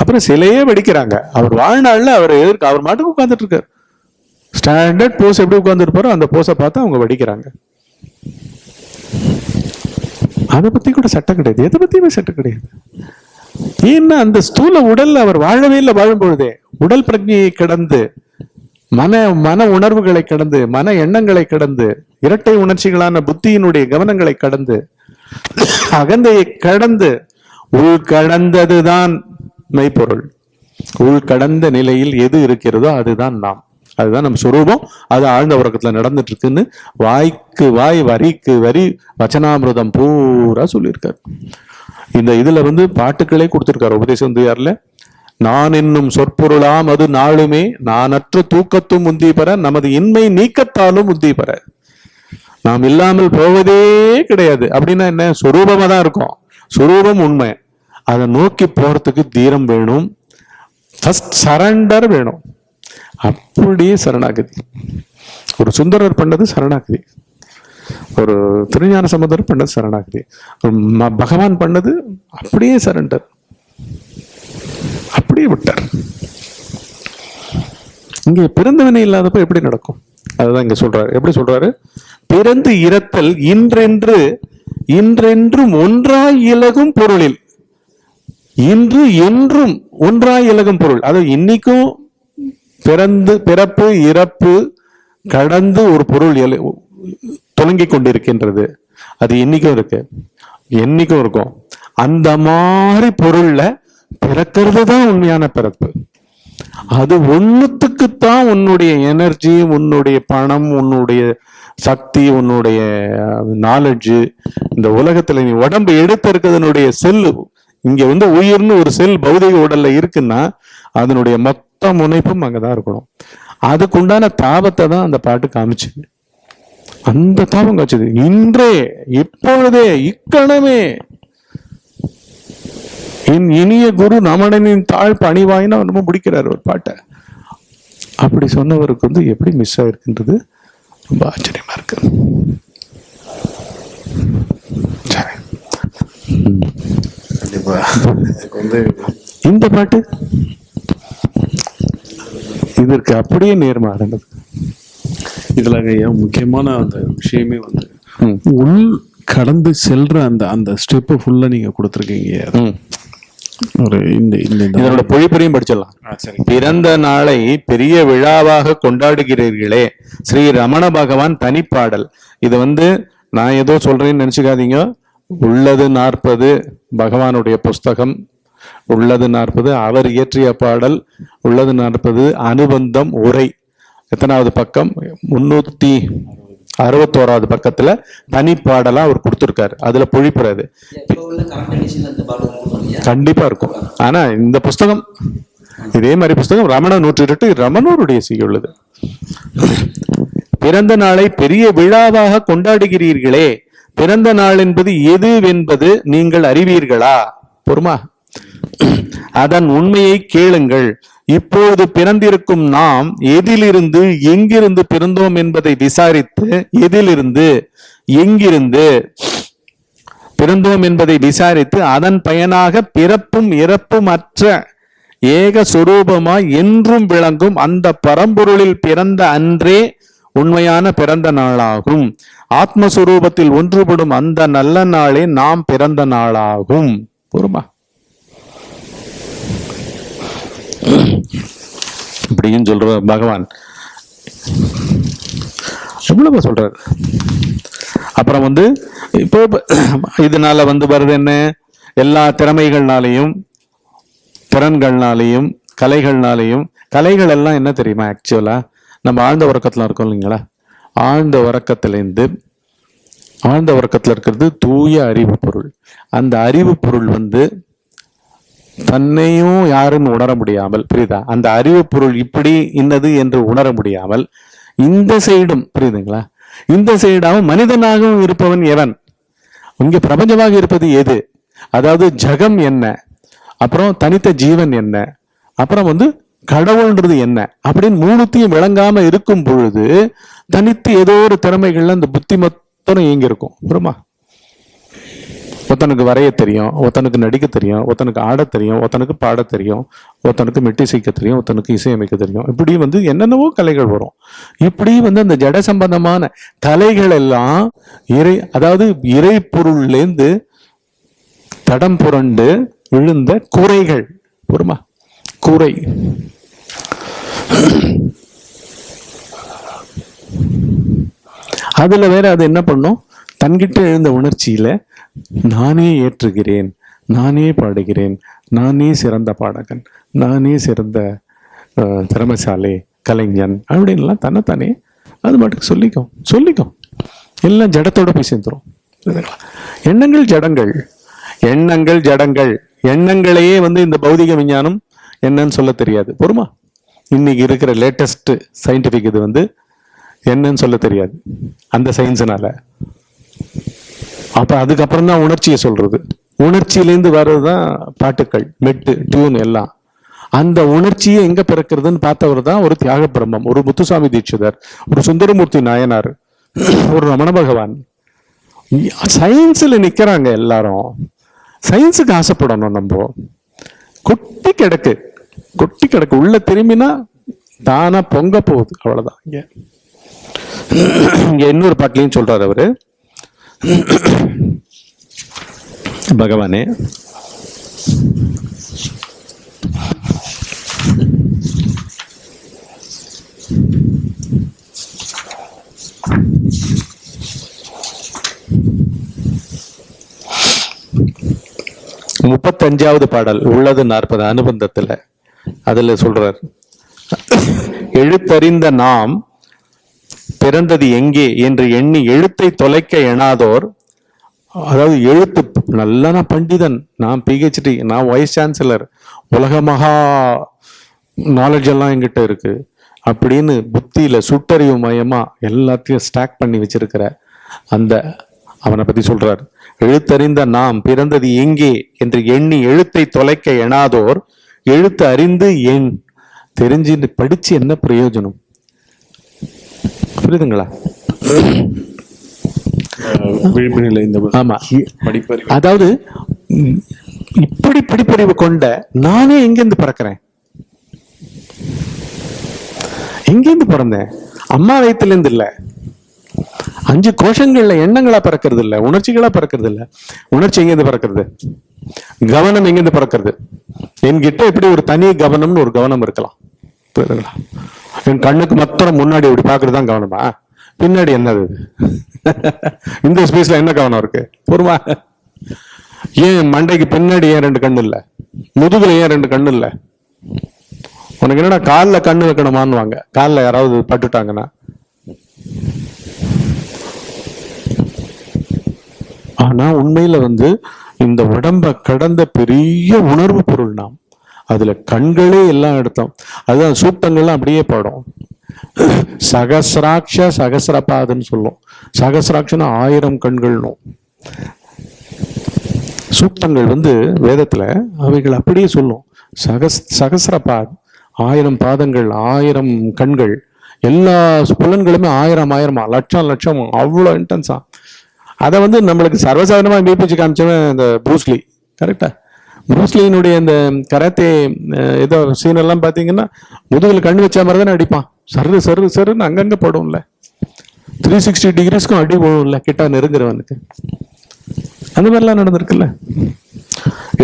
அப்புறம் சிலையே வெடிக்கிறாங்க. அவர் வாழ்நாள்ல அவர் மாட்டுக்கு உட்கார்ந்துட்டு இருக்காரு. ஸ்டாண்டர்ட் போஸ் எப்படி உட்கார்ந்துருப்பாரோ அந்த போஸை பார்த்து அவங்க வெடிக்கிறாங்க. அதை பத்தி கூட சட்டம் கிடையாது, எதை பத்தியுமே சட்டம் கிடையாது. ஏன்னா அந்த ஸ்தூல உடல்ல அவர் வாழவே இல்லை. வாழும் பொழுதே உடல் பிரஜையை கடந்து, மன உணர்வுகளை கடந்து, மன எண்ணங்களை கடந்து, இரட்டை உணர்ச்சிகளான புத்தியினுடைய கவனங்களை கடந்து, அகந்தையை கடந்து, உள்கடந்ததுதான் மெய்ப்பொருள். உள்கடந்த நிலையில் எது இருக்கிறதோ அதுதான் நாம், அதுதான் நம் சுரூபம். அது ஆழ்ந்த உறக்கத்துல நடந்துட்டு இருக்குன்னு வாய்க்கு வாய் வரிக்கு வரி வச்சனாமிரதம் பூரா சொல்லியிருக்காரு. இந்த இதுல பாட்டுக்களே கொடுத்திருக்காரு உபதேசந்தியார்ல. நான் என்னும் சொற்பொருளாம் அது நாளுமே நானற்ற தூக்கத்தும் முந்தி பெற, நமது இன்மை நீக்கத்தாலும் முந்தி பெற. நாம் இல்லாமல் போவதே கிடையாது. அப்படின்னா என்ன? சுரூபமா தான் இருக்கும். சுரூபம் உண்மை. அதை நோக்கி போறதுக்கு தீரம் வேணும், ஃபர்ஸ்ட் சரண்டர் வேணும். அப்படியே சரணாகதி. ஒரு சுந்தரர் பண்ணது சரணாகதி, ஒரு திருஞான சம்பந்தர் பண்ணது சரணாகதி, பகவான் பண்ணது அப்படியே சரண்டர், அப்படியே விட்டார். இங்க பிறந்தவனே இல்லாதப்ப எப்படி நடக்கும்? அதுதான் இங்க சொல்றாரு. எப்படி சொல்றாரு? பிறந்து இறத்தல் இன்றென்றும் ஒன்றாய் இலகும் பொருளில். இன்று என்றும் ஒன்றாய் இலகும் பொருள். அது இன்னைக்கும் பிறப்பு இறப்பு கடந்து ஒரு பொருள் தொடங்கி கொண்டிருக்கின்றது. அது இன்னைக்கும் இருக்கு, என்னைக்கும் இருக்கும். அந்த மாதிரி பொருள்ல பிறக்கிறது தான் உண்மையான பிறப்பு. அது ஒண்ணுத்துக்குத்தான் உன்னுடைய எனர்ஜி, உன்னுடைய பணம், உன்னுடைய சக்தி, உன்னுடைய நாலேஜ். இந்த உலகத்துல நீ உடம்பு எடுத்திருக்கிறதுனுடைய செல்லு, இங்க உயிர்னு ஒரு செல் பௌதிக உடல்ல இருக்குன்னா அதனுடைய மொத்த முனைப்பும் அங்கதான் இருக்கணும். அதுக்குண்டான தாபத்தை தான் அந்த பாட்டு காமிச்சு. அந்த தாபம் காமிச்சது இன்றே, இப்பொழுதே, இக்கணமே என் இனிய குரு நமனனின் தாழ் பணிவாயின்னு ரொம்ப பிடிக்கிறார் ஒரு பாட்டை. அப்படி சொன்னவருக்கு எப்படி மிஸ் ஆயிருக்குன்றது ரொம்ப ஆச்சரியமா இருக்கு. இந்த பாட்டு இதற்கு அப்படியே நேர்மாறானது. இதுல முக்கியமான அந்த விஷயமே உள் கடந்து செல்ற அந்த ஸ்டெப் ஃபுல்லா நீங்க கொடுத்துருக்கீங்க. ஒரு இதனோட பொழிப்பறையும் படிச்சிடலாம். பிறந்த நாளை பெரிய விழாவாக கொண்டாடுகிறீர்களே, ஸ்ரீ ரமண பகவான் தனிப்பாடல். இது நான் ஏதோ சொல்றேன்னு நினைச்சுக்காதீங்க. உள்ளது 40 பகவானுடைய புஸ்தகம், உள்ளது 40 அவர் இயற்றிய பாடல், உள்ளது 40 அனுபந்தம் உரை. எத்தனாவது பக்கம்? 361வது பக்கத்துல தனிப்பாடலா அவர் கொடுத்திருக்காரு. அதுல பொழிப்புறது கண்டிப்பா இருக்கும். ஆனா இந்த புஸ்தகம், இதே மாதிரி புஸ்தகம் ரமண 108 ரமணருடைய செய்யுள்ளது. பிறந்த நாளை பெரிய விழாவாக கொண்டாடுகிறீர்களே, பிறந்த நாள் என்பது எதுவென்பது நீங்கள் அறிவீர்களா? பொறுமா, அதன் உண்மையை கேளுங்கள். இப்போது பிறந்திருக்கும் நாம் எதிலிருந்து எங்கிருந்து பிறந்தோம் என்பதை விசாரித்து, எதிலிருந்து எங்கிருந்து பிறந்தோம் என்பதை விசாரித்து அதன் பயனாக பிறப்பும் இறப்பும் அற்ற ஏக சொரூபமாய் என்றும் விளங்கும் அந்த பரம்பொருளில் பிறந்த அன்றே உண்மையான பிறந்த நாளாகும். ஆத்மஸ்வரூபத்தில் ஒன்றுபடும் அந்த நல்ல நாளே நாம் பிறந்த நாளாகும். பொறுமா, இப்படின்னு சொல்ற பகவான் எவ்வளவு சொல்றாரு. அப்புறம் இப்போ இதனால வருது என்ன? எல்லா திறமைகள்னாலையும் திறன்கள்னாலையும் கலைகள்னாலையும். கலைகள் எல்லாம் என்ன தெரியுமா? ஆக்சுவலா நம்ம ஆழ்ந்த உறக்கத்துல இருக்கோம் இல்லைங்களா? ஆழ்ந்த உறக்கத்துல இருக்கிறது தூய அறிவு பொருள். அந்த அறிவு பொருள் வந்து தன்னையும் யாரும் உணர முடியாமல், புரியுதா? அந்த அறிவு பொருள் இப்படி இன்னது என்று உணர முடியாமல் இந்த சைடும், புரியுதுங்களா? இந்த சைடாகவும் மனிதனாகவும் இருப்பவன் எவன்? இங்க பிரபஞ்சமாக இருப்பது எது? அதாவது ஜகம் என்ன, அப்புறம் தனித்த ஜீவன் என்ன, அப்புறம் வந்து கடவுள்ன்றது என்ன அப்படின்னு மூணுத்தையும் விளங்காம இருக்கும் பொழுது தனித்து ஏதோ ஒரு திறமைகள்ல அந்த புத்தி மொத்தம் இயங்கி இருக்கும். புரியுமா? ஒருத்தனுக்கு வரைய தெரியும், ஒருத்தனுக்கு நடிக்க தெரியும், ஒருத்தனுக்கு ஆட தெரியும், ஒருத்தனுக்கு பாட தெரியும், ஒருத்தனுக்கு மெட்டிசைக்க தெரியும், ஒருத்தனுக்கு இசையமைக்க தெரியும். இப்படி வந்து என்னென்னவோ கலைகள் வரும். இப்படி வந்து அந்த ஜட சம்பந்தமான கலைகள் எல்லாம் அதாவது இறை பொருள்லேருந்து தடம் புரண்டு விழுந்த கூரைகள். புரியுமா? கூரை. அதுல வேற அது என்ன பண்ணும்? தன்கிட்ட எழுந்த உணர்ச்சியில நானே ஏற்றுகிறேன், நானே பாடுகிறேன், நானே சிறந்த பாடகன், நானே சிறந்த திறமைசாலி கலைஞன் அப்படின்லாம் தன்னைத்தானே அது மட்டும் சொல்லிக்கும். எல்லாம் ஜடத்தோட போய் சேர்ந்துரும். எண்ணங்கள் ஜடங்கள், எண்ணங்கள் ஜடங்கள். எண்ணங்களையே வந்து இந்த பௌதிக விஞ்ஞானம் என்னன்னு சொல்ல தெரியாது. பொறுமா? இன்னைக்கு இருக்கிற லேட்டஸ்ட் சயின்டிபிக் இது வந்து என்னன்னு சொல்ல தெரியாது அந்த சயின்ஸ்னால. அப்ப அதுக்கப்புறம் தான் உணர்ச்சியை சொல்றது. உணர்ச்சியிலேருந்து வர்றதுதான் பாட்டுக்கள், மெட்டு, டியூன் எல்லாம். அந்த உணர்ச்சியை எங்க பிறக்கிறதுன்னு பார்த்தவர் தான் ஒரு தியாக பிரம்மம், ஒரு முத்துசாமி தீட்சிதர், ஒரு சுந்தரமூர்த்தி நாயனார், ஒரு ரமண பகவான். சயின்ஸ்ல நிக்கிறாங்க எல்லாரும். சயின்ஸுக்கு ஆசைப்படணும். நம்ம கொட்டி கிடக்கு உள்ள திரும்பினா தானா பொங்க போகுது. அவ்வளவுதான். இங்க இன்னொரு பாட்டிலையும் சொல்றாரு அவரு பகவானே, முப்பத்தஞ்சாவது பாடல் உள்ளது 40 அனுபந்தத்துல. அதுல சொல்றார், எழுத்தறிந்த நாம் பிறந்தது எங்கே என்று எண்ணி எழுத்தை தொலைக்க எண்ணாதோர். அதாவது எழுத்து நல்ல, நான் பண்டிதன், நான் பிஹெச்டி, நான் வைஸ் சான்சலர், உலக மகா நாலேஜ் எல்லாம் என்கிட்ட இருக்கு அப்படின்னு புத்தியில சுட்டறிவு மயமா எல்லாத்தையும் ஸ்டாக் பண்ணி வச்சிருக்கிற அந்த அவனை பத்தி சொல்றார். எழுத்தறிந்த நாம் பிறந்தது எங்கே என்று எண்ணி எழுத்தை தொலைக்க எண்ணாதோர் எழுத்து அறிந்து எண் தெரிஞ்சு படிச்சு என்ன பிரயோஜனம்? புரியுதுங்களா? ஆமா. அதாவது இப்படி படிப்பறிவு கொண்ட நானே எங்கிருந்து பிறக்கிறேன்? எங்கிருந்து பிறந்தேன்? அம்மா வயிற்றுல இருந்து இல்ல. 5 கோஷங்கள்ல எண்ணங்களா பிறக்கிறது இல்ல, உணர்ச்சிகளா பிறக்கிறது இல்ல. உணர்ச்சி எங்கிருந்து பிறக்கிறது? கவனம் எங்கிருந்து பிறக்கிறது? என்கிட்ட எப்படி ஒரு தனி கவனம்னு ஒரு கவனம் இருக்கலாம். புரியுதுங்களா? என் கண்ணுக்கு மாத்திரம் முன்னாடி இப்படி பாக்குறதுதான் கவனமா? பின்னாடி என்னது? இந்த ஸ்பேஸ்ல என்ன கவனம் இருக்கு? பொறுமா? ஏன் மண்டைக்கு பின்னாடி ஏன் 2 கண்ணு இல்ல? முதுகுல ஏன் 2 கண்ணு இல்ல? உனக்கு என்னடா காலில் கண்ணு வைக்கணுமான்னு வாங்க, காலில் யாராவது பட்டுட்டாங்கன்னா. ஆனா உண்மையில வந்து இந்த உடம்ப கடந்த பெரிய உணர்வு பொருள் நாம். அதுல கண்களே எல்லாம் எடுத்தோம். அதுதான் சூக்தங்கள்லாம் அப்படியே பாடும். சகசிராட்ச சகசிரபாதன்னு சொல்லும். சகசிராட்சனா 1000 கண்கள்னும். சூக்தங்கள் வந்து வேதத்துல அவைகள் அப்படியே சொல்லும். சகசிரபாத் 1000 பாதங்கள், 1000 கண்கள், எல்லா புலன்களுமே 1000 லட்சம் அவ்வளோ இன்டென்ஸா. அதை வந்து நம்மளுக்கு சர்வசாதாரணமா மீப்பிச்சு காமிச்சவன் இந்த ப்ரூஸ்லி. கரெக்டா? ப்ரூஸ்லியினுடைய இந்த கராத்தே ஏதோ சீன் எல்லாம் பாத்தீங்கன்னா முதுகுல கண்ணு வச்ச மாதிரி தானே அடிப்பான். சருன்னு அங்கங்க படும்ல. 360 டிகிரிஸ்க்கும் அடி போடும்ல கிட்டா நெருங்குறவனுக்கு. அந்த மாதிரிலாம் நடந்திருக்குல்ல.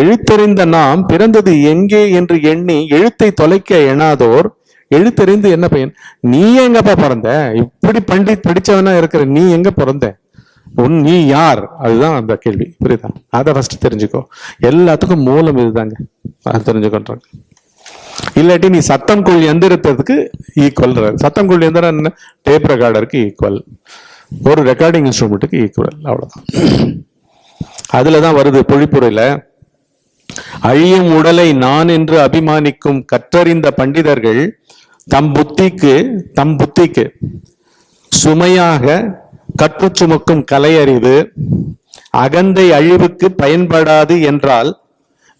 எழுத்தறிந்த நாம் பிறந்தது எங்கே என்று எண்ணி எழுத்தை தொலைக்க எண்ணாதோர். எழுத்தறிந்து என்ன பையன்? நீ எங்கப்பா பிறந்த? இப்படி படிச்சவனா இருக்கிற நீ எங்க பிறந்த? நீ யார், அதுதான் அந்த கேள்வி. புரியுதா? அதை ஃபர்ஸ்ட் தெரிஞ்சுக்கோ. எல்லாத்துக்கும் மூலம் இதுதாங்க, அது தெரிஞ்சுக்கொண்டாங்க. இல்லாட்டி நீ சத்தம் கொள் எந்திரத்துக்கு ஈக்குவல். சத்தம் கொள் எந்திரம் என்ன? டேப் ரெக்கார்டருக்கு ஈக்குவல், ஒரு ரெக்கார்டிங் இன்ஸ்ட்ருமெண்ட்டுக்கு ஈக்குவல், அவ்வளவுதான். அதுலதான் வருது பொழிப்புரையில, அழியும் உடலை நான் என்று அபிமானிக்கும் கற்றறிந்த பண்டிதர்கள் தம் புத்திக்கு சுமையாக கற்பு சுமக்கும் கலையறிவு அகந்தை அழிவுக்கு பயன்படாது என்றால்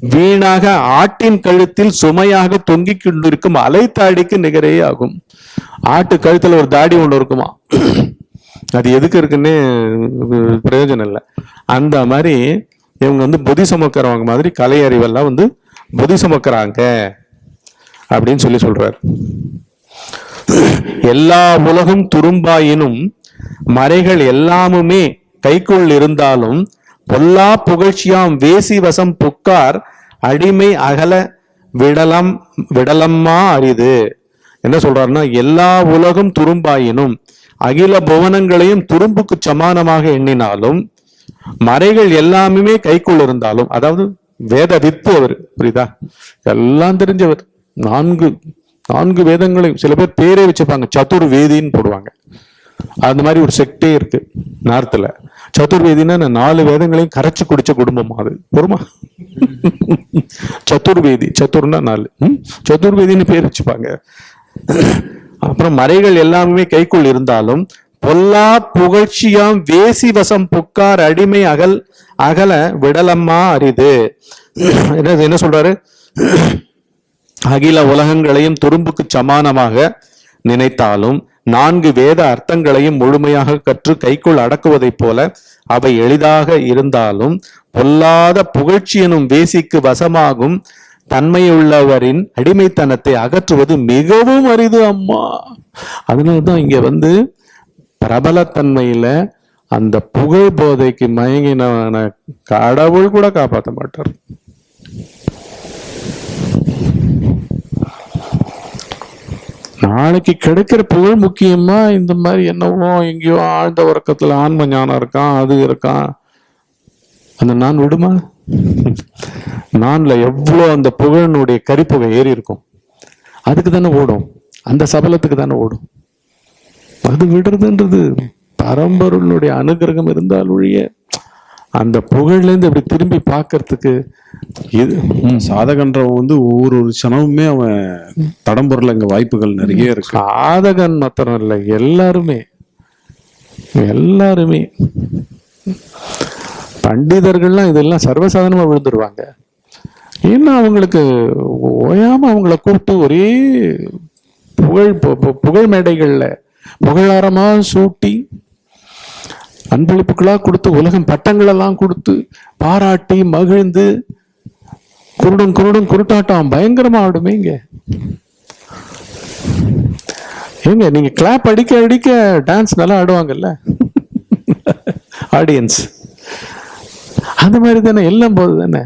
வீணாக ஆட்டின் கழுத்தில் சுமையாக தொங்கிக் கொண்டிருக்கும் அலைத்தாடிக்கு நிகரே ஆகும். ஆட்டு கழுத்துல ஒரு தாடி ஒண்ணு இருக்குமா, அது எதுக்கு இருக்குன்னு பிரயோஜனம் இல்லை. அந்த மாதிரி இவங்க வந்து புத்தி சுமக்கிறவங்க மாதிரி கலை அறிவெல்லாம் வந்து புத்தி சுமக்கிறாங்க அப்படின்னு சொல்றாரு. எல்லா உலகும் துரும்பாயினும் மறைகள் எல்லாமுமே கைக்குள் இருந்தாலும் பொல்லா புகழ்ச்சியாம் வேசி வசம் புக்கார் அடிமை அகல விடலம்மா அரிது. என்ன சொல்றாருன்னா, எல்லா உலகம் துரும்பாயினும் அகில புவனங்களையும் துரும்புக்கு சமானமாக எண்ணினாலும் மறைகள் எல்லாமே கைக்குள் இருந்தாலும், அதாவது வேத வித்து அவர், புரியுதா? எல்லாம் தெரிஞ்சவர். நான்கு வேதங்களையும், சில பேர் பேரே வச்சுப்பாங்க, சதுர்வேதின்னு போடுவாங்க. அந்த மாதிரி ஒரு செக்டே இருக்கு நார்த்ல. சதுர்வேதினா 4 வேதங்களையும் கரைச்சு குடிச்ச குடும்பம் அது. பொறுமா? சதுர்வேதி, சதுர்னா 4, சதுர்வேதின்னு பேர் வச்சுப்பாங்க. அப்புறம் மறைகள் எல்லாமே கைக்குள் இருந்தாலும் பொல்லா புகழ்ச்சியாம் வேசி வசம் புக்கார் அடிமை அகல விடலம்மா அரிது. என்ன சொல்றாரு? அகில உலகங்களையும் துரும்புக்கு சமானமாக நினைத்தாலும் 4 வேத அர்த்தங்களையும் முழுமையாக கற்று கைக்குள் அடக்குவதைப் போல அவை எளிதாக இருந்தாலும் பொல்லாத புகழ்ச்சி எனும் வேசிக்கு வசமாகும் தன்மையுள்ளவரின் அடிமைத்தனத்தை அகற்றுவது மிகவும் அரிது அம்மா. அதனால்தான் இங்க வந்து பிரபலத்தன்மையில அந்த புகழ் போதைக்கு மயங்கின கடவுள் கூட காப்பாற்ற மாட்டார். நாளைக்கு கிடைக்கிற புகழ் முக்கியமா, இந்த மாதிரி என்னவோ எங்கேயோ ஆழ்ந்த உறக்கத்துல ஆன்ம ஞானம் இருக்கான், அது இருக்கான், அந்த நான் விடுமா? நான்ல எவ்வளோ அந்த புகழனுடைய கரிப்புகை ஏறி இருக்கும், அதுக்கு தானே ஓடும், அந்த சபலத்துக்கு தானே ஓடும். அது விடுறதுன்றது பரம்பொருளுடைய அனுகிரகம் இருந்தால் ஒழிய அந்த புகழ்ல இருந்து அப்படி திரும்பி பார்க்கறதுக்கு இது சாதகன்றவன் வந்து ஒவ்வொரு சனமுமே அவன் தடம் பொருள் அங்க வாய்ப்புகள் நிறைய இருக்கு. சாதகன் மாத்திரம் இல்லை, எல்லாருமே பண்டிதர்கள்லாம் இதெல்லாம் சர்வசாதாரணமா விழுந்துருவாங்க. ஏன்னா அவங்களுக்கு ஓயாம அவங்கள கூப்பிட்டு ஒரே புகழ் மேடைகள்ல புகழாரமா சூட்டி அன்பளிப்புகளா கொடுத்து உலகம் பட்டங்கள் எல்லாம் கொடுத்து பாராட்டி மகிழ்ந்து குருட்டாட்டம் பயங்கரமா ஆடுமே. ஏங்க நீங்க கிளாப் அடிக்க டான்ஸ் நல்லா ஆடுவாங்கல்ல ஆடியன்ஸ். அந்த மாதிரி தானே எல்லாம் போது தானே.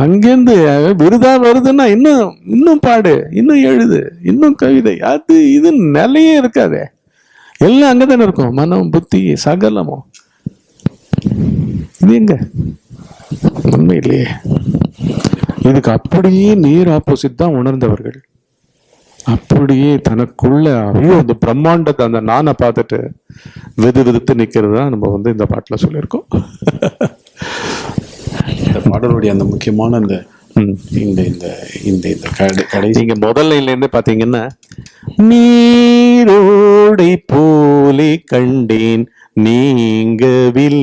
அங்கேருந்து விருதா வருதுன்னா இன்னும் பாடு, இன்னும் எழுது, இன்னும் கவிதை, அது இது நிலையே இருக்காதே. எல்லாம் அங்கதானே இருக்கும், மனம் புத்தி சகலமும். இது எங்க உண்மை இல்லையே. இதுக்கு அப்படியே நேர் ஆப்போசிட் தான் உணர்ந்தவர்கள். அப்படியே தனக்குள்ள ஐயோ அந்த பிரம்மாண்டத்தை அந்த நானை பார்த்துட்டு வெதுத்து நிக்கிறது தான் நம்ம வந்து இந்த பாட்டுல சொல்லியிருக்கோம். இந்த பாடலுடைய அந்த முக்கியமான இந்த இந்த இந்த இந்த இந்த கடைசி நீங்க முதல்ல இருந்து பாத்தீங்கன்னா, நீரோடை போலே கண்டேன் நீங்கவில்லையே,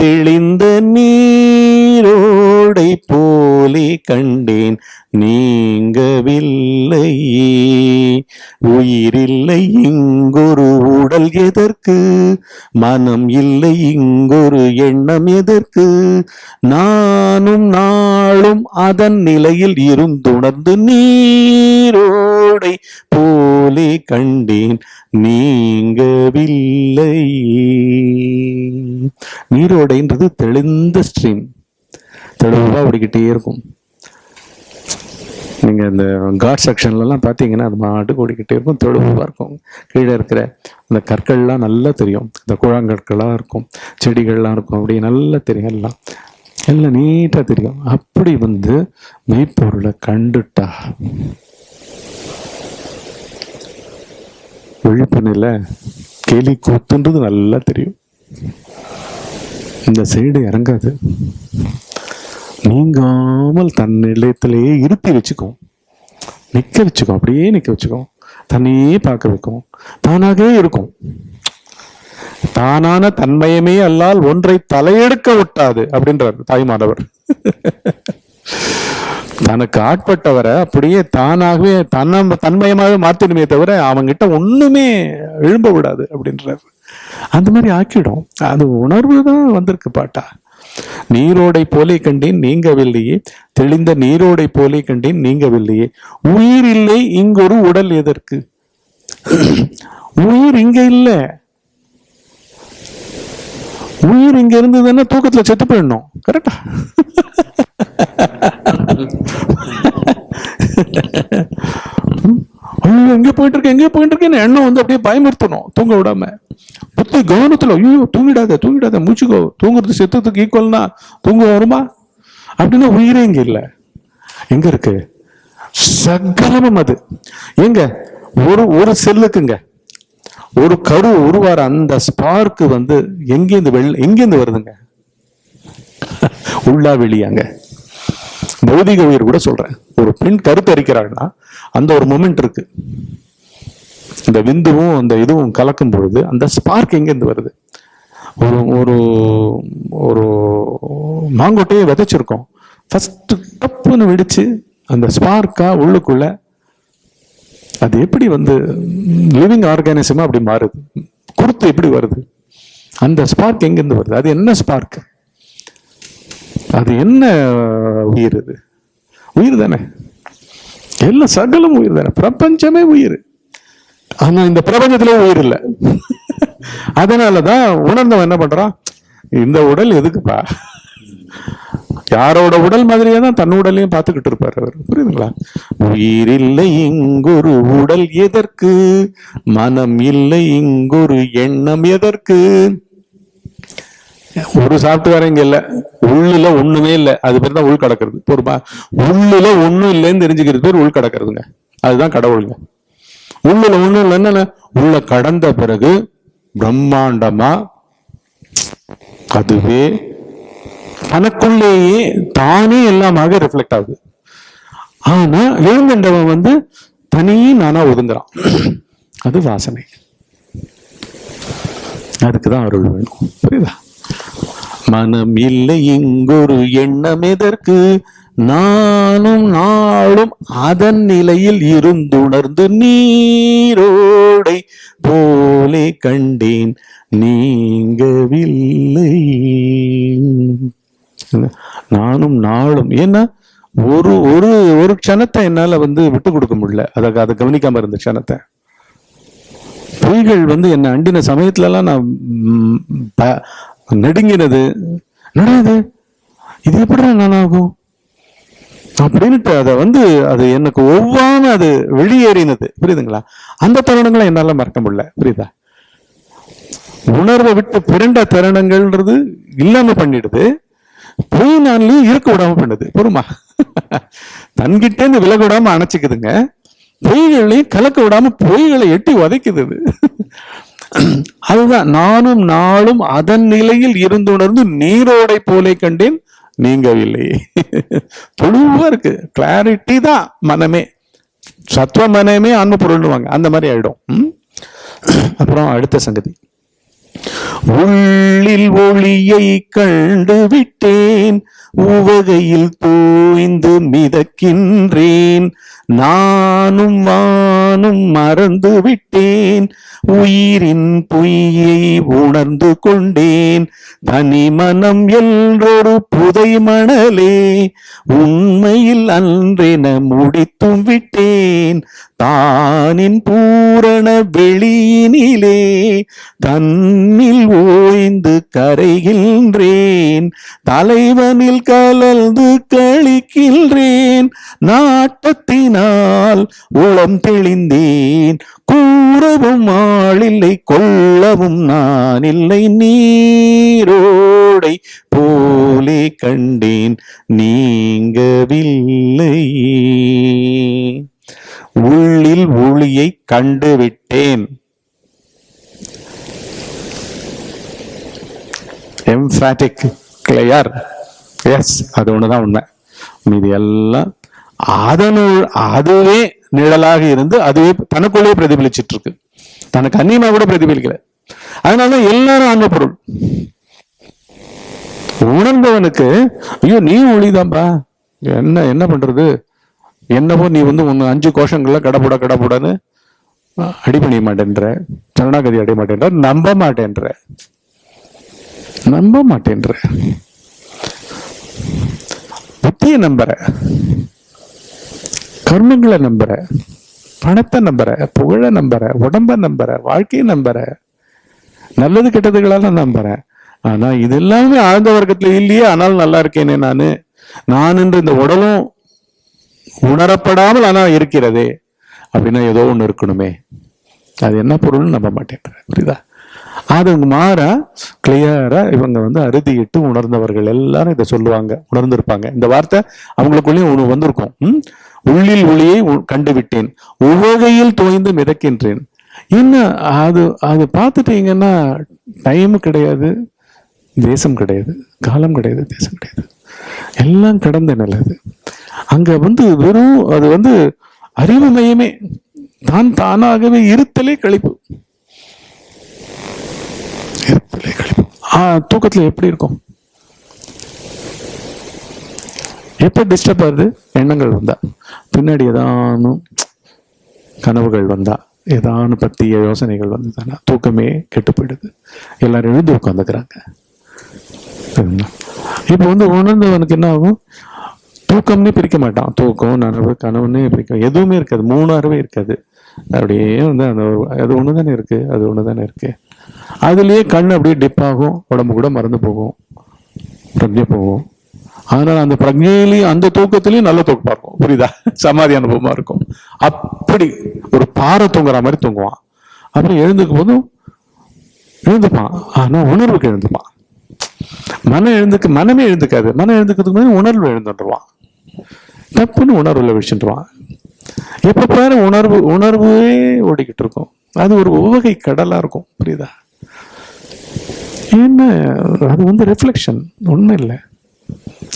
தெளிந்த நீரோடை போலே கண்டேன் நீங்கவில்லையே, உயிரில்லை இங்கொரு உடல் எதற்கு, மனம் இல்லை இங்கொரு எண்ணம் எதற்கு, நானும் நாளும் அதன் நிலையில் இருந்துணர்ந்து நீரோடை போலே கண்டேன் நீங்கவில்லை. நீரோடைன்றது தெளிந்த ஸ்ட்ரீம், தெளிவா ஓடிக்கிட்டே இருக்கும். நீங்க இந்த காட் செக்ஷன்ல எல்லாம் பாத்தீங்கன்னா அது மாட்டுக்கு ஓடிக்கிட்டே இருக்கும், தொழுவா இருக்கும். கீழே இருக்கிற அந்த கற்கள்லாம் நல்லா தெரியும், இந்த கூழாங்கற்களா இருக்கும், செடிகள்லாம் இருக்கும், அப்படி நல்லா தெரியும், எல்லாம் எல்லாம் நீட்டா தெரியும். அப்படி வந்து மெய்ப்பொருளை கண்டுட்டா விழிப்புணில கேலி கூத்துன்றது நல்லா தெரியும். இந்த சைடு இறங்காது, நீங்காமல் தன் நிலையத்திலேயே இருத்தி வச்சுக்கும், நிக்க வச்சுக்கும், அப்படியே நிக்க வச்சுக்கும், தன்னையே பார்க்க வைக்கும், தானாகவே இருக்கும். தானான தன்மயமே அல்லால் ஒன்றை தலையெடுக்க விட்டாது அப்படின்றார் தாய்மானவர். தனக்கு ஆட்பட்டவரை அப்படியே தானாகவே தன்மயமாகவே மாத்தினுமே தவிர அவங்கிட்ட ஒண்ணுமே எழும்ப விடாது அப்படின்றார். அந்த மாதிரி ஆக்கிடும். அது உணர்வு தான் வந்திருக்கு பாட்டா. நீரோடை போலே கண்டேன் நீங்கவில்லையே, தெளிந்த நீரோடை போலே கண்டேன் நீங்கவில்லையே, உயிர் இல்லை இங்கொரு உடல் எதற்கு. உயிர் இங்க இல்ல, உயிர் இங்க இருந்ததுன்னா தூக்கத்துல செத்து போயிடணும். கரெக்டா? ஐயோ எங்க போயிட்டு இருக்கேன், எங்க போயிட்டு இருக்கேன்னு எண்ணம் வந்து அப்படியே பயமுறுத்தணும், தூங்க விடாம. புத்தி கவனத்துல ஐயோ தூங்கிடாத தூங்கிடாத, மூச்சுக்கோ, தூங்குறது செத்துறதுக்கு ஈக்குவல்னா தூங்க வருமா அப்படின்னா உயிரே இங்க இல்ல. எங்க இருக்கு? சகலமும் அது எங்க? ஒரு செல்லுக்குங்க ஒரு கரு உருவார அந்த ஸ்பார்க்கு வந்து எங்கேருந்து வருதுங்க? உள்ளா வெளியாங்க. பௌதிக உயிர் கூட சொல்றேன். ஒரு பெண் கருத்தரிக்கிறாள்னா அந்த ஒரு மொமெண்ட் இருக்கு, இந்த விந்துவும் அந்த இதுவும் கலக்கும் பொழுது அந்த ஸ்பார்க் எங்கேருந்து வருது? ஒரு ஒரு மாங்கொட்டையை விதைச்சிருக்கோம், ஃபர்ஸ்ட் டப்புன்னு வெடிச்சு அந்த ஸ்பார்க்கா உள்ளுக்குள்ள அது எப்படி வந்து லிவிங் ஆர்கானிசமா அப்படி மாறுது, குருத்து எப்படி வருது? அந்த ஸ்பார்க் எங்கிருந்து வருது? அது என்ன ஸ்பார்க்? அது என்ன உயிர்? அது உயிர் தானே, எல்லாம் சகலம் உயிர் தானே, பிரபஞ்சமே உயிர். ஆனா இந்த பிரபஞ்சத்திலே உயிர் இல்லை. அதனாலதான் உணர்ந்தவன் என்ன பண்றான், இந்த உடல் எதுக்குப்பா? யாரோட உடல் மாதிரியே தான் தன் உடலையும் பார்த்துக்கிட்டு இருப்பாரு அவர். புரியுதுங்களா? உயிர் இல்லை இங்கொரு உடல் எதற்கு, மனம் இல்லை இங்கொரு எண்ணம் எதற்கு. ஒரு சாப்பிட்டு இங்க இல்ல, உள்ளுல ஒண்ணுமே இல்லை, அது பேர் தான் உள் கடக்கிறது. பொறுப்பா, உள்ளுல ஒண்ணும் இல்லைன்னு தெரிஞ்சுக்கிறது பேர் உள் கடக்கிறதுங்க. அதுதான் கடவுளுங்க. உள்ளுல ஒண்ணும் இல்லை என்னன்னா, உள்ள கடந்த பிறகு பிரம்மாண்டமா அதுவே தனக்குள்ளேயே தானே எல்லாமாக ரிஃப்ளெக்ட் ஆகுது. ஆனா எழுந்தண்டவன் வந்து தனி நானா ஒதுங்குறான். அது வாசனை. அதுக்குதான் அருள் வேணும். புரியுதா? மனம் இல்லை இங்கொரு எண்ணம் எதற்கு, நானும் நாளும் அதன் நிலையில் இருந்துணர்ந்து நீரோடை போலே கண்டேன் நீங்கவில்லை. நானும் நாளும், ஏன்னா ஒரு ஒரு ஒரு க்ஷணத்தை என்னால வந்து விட்டு கொடுக்க முடியல. அதை கவனிக்காம இருந்த க்ஷணத்தை, பொய்கள் வந்து என்ன அண்டின சமயத்துல எல்லாம் நான் நடுங்கினது, நடக்குது இது எப்படி நானாகும் அப்படின்ட்டு அதை வந்து அது எனக்கு ஒவ்வான அது வெளியேறினது. புரியுதுங்களா? அந்த தருணங்களை என்னால மறக்க முடியல. புரியுதா? உணர்வை விட்டு பிறண்ட தருணங்கள்ன்றது இல்லாம பண்ணிடுது, பொய் நான்லயும் இருக்க விடாம பண்ணுது. பொறுமா, தன்கிட்ட இருந்து விலக விடாம அணைச்சிக்குதுங்க, பொய்களையும் கலக்க விடாம பொய்களை எட்டி உதைக்குது. அதுதான் நானும் நாளும் அதன் நிலையில் இருந்துணர்ந்து நீரோடை போலே கண்டேன் நீங்கவில்லை. தெளிவா இருக்கு, கிளாரிட்டி தான் மனமே. சத்துவ மனமே ஆன்ம பொருள்வாங்க, அந்த மாதிரி ஆயிடும். அப்புறம் அடுத்த சங்கதி, உள்ளில் ஒளியை கண்டு விட்டேன், உவகையில் தூய்ந்து மிதக்கின்றேன், நானும் நானும் மறந்து விட்டேன், உயிரின் பொய்யை உணர்ந்து கொண்டேன், தனி மனம் என்றொரு புதை மணலே, உண்மையில் அன்றென முடித்தும் விட்டேன், தானின் பூரண வெளியினிலே தன்னில் ஓய்ந்து கரைகின்றேன், தலைவனில் கலந்து கழிக்கின்றேன், நாட்டத்தினால் உளம் தெளிந்தேன், கூறவும் ஆளில்லை கொள்ளவும் நான் இல்லை, நீரோடை போலே கண்டேன் நீங்கவில்லை, உள்ளில் ஒளியை கண்டுவிட்டேன். Empathic, clear. எஸ், அது ஒண்ணுதான் உண்மை. மீதி எல்லாம் அதுவே நிழலாக இருந்து அதுவே தனக்குள்ளே பிரதிபலிச்சிட்டு இருக்கு, தனக்கு அந்நியமா கூட பிரதிபலிக்கல. அதனாலதான் எல்லாரும் ஆன்ம பொருள். உணர்ந்தவனுக்கு ஐயோ நீ ஒளிதான்பா, என்ன பண்றது, என்னவோ நீ வந்து உங்க 5 கோஷங்கள்ல கடப்படான்னு அடிபணிய மாட்டேன்ற, சரணாகதி அடைய மாட்டேன்ற, நம்ப மாட்டேன்ற, புத்திய நம்புற, கர்மங்களை நம்புற, பணத்தை நம்புற, புகழ நம்புற, உடம்ப நம்புற, வாழ்க்கையை நம்புற, நல்லது கெட்டதுகளால நம்புற. ஆனா இது எல்லாமே ஆழ்ந்த வர்க்கத்துல இல்லையே, ஆனாலும் நல்லா இருக்கேனே நான் என்று இந்த உடலும் உணரப்படாமல் ஆனா இருக்கிறதே அப்படின்னா ஏதோ ஒண்ணு இருக்கணுமே, அது என்ன பொருள்னு நம்ப மாட்டேன்ற. புரியுதா? அது மாறா கிளியரா இவங்க வந்து அறுதியிட்டு உணர்ந்தவர்கள் எல்லாரும் இதை சொல்லுவாங்க, உணர்ந்திருப்பாங்க. இந்த வார்த்தை அவங்களுக்குள்ளேயும் வந்திருக்கும். உள்ளில் ஒளியை கண்டுவிட்டேன், உவகையில் தோய்ந்து மிதக்கின்றேன். இன்னும் அது பார்த்துட்டீங்கன்னா டைம் கிடையாது, தேசம் கிடையாது, காலம் கிடையாது, தேசம் கிடையாது, எல்லாம் கடந்த நிலது. அங்க வெறும் அது அறிவு மையமே, தானாகவே இருத்தலே கழிப்பு. தூக்கத்துல எப்படி இருக்கும்? எப்ப டிஸ்டர்ப் ஆகுது? எண்ணங்கள் வந்தா, பின்னாடி ஏதானும் கனவுகள் வந்தா, ஏதானும் பத்திய யோசனைகள் வந்ததுன்னா தூக்கமே கெட்டு போயிடுது. எல்லாரும் எழுந்து உட்காந்துக்கிறாங்க. இப்ப உணர்ந்தவனுக்கு என்ன ஆகும்? தூக்கம்னே பிரிக்க மாட்டான். தூக்கம், நனவு, கனவுன்னே பிரிக்க எதுவுமே இருக்காது. 3 அறிவே இருக்காது. அப்படியே அந்த அது ஒண்ணுதானே இருக்கு, அது ஒண்ணுதானே இருக்கு. அதுலயே கண் அப்படியே டிப் ஆகும், உடம்பு கூட மறந்து போகும், பிரஜை போகும். அதனால அந்த பிரஜையிலையும் அந்த தூக்கத்திலையும் நல்ல தூக்கமா இருக்கும். புரியுதா? சமாதி அனுபவமா இருக்கும். அப்படி ஒரு பாறை தூங்குற மாதிரி தூங்குவான். அப்புறம் எழுந்துக்கும் போதும் எழுந்துப்பான், ஆனா உணர்வுக்கு எழுந்துப்பான். மனமே எழுந்துக்காது. மனம் எழுந்துக்கிறதுக்கு முன்னாடி உணர்வு எழுந்துருவான். தப்புன்னு உணர்வுல விஷயன்றான். எப்ப பாரு உணர்வே ஓடிக்கிட்டு இருக்கும். அது ஒரு உவகை கடலா இருக்கும். புரியுதா? என்ன அது ரிஃப்ளெக்ஷன், ஒண்ணும் இல்லை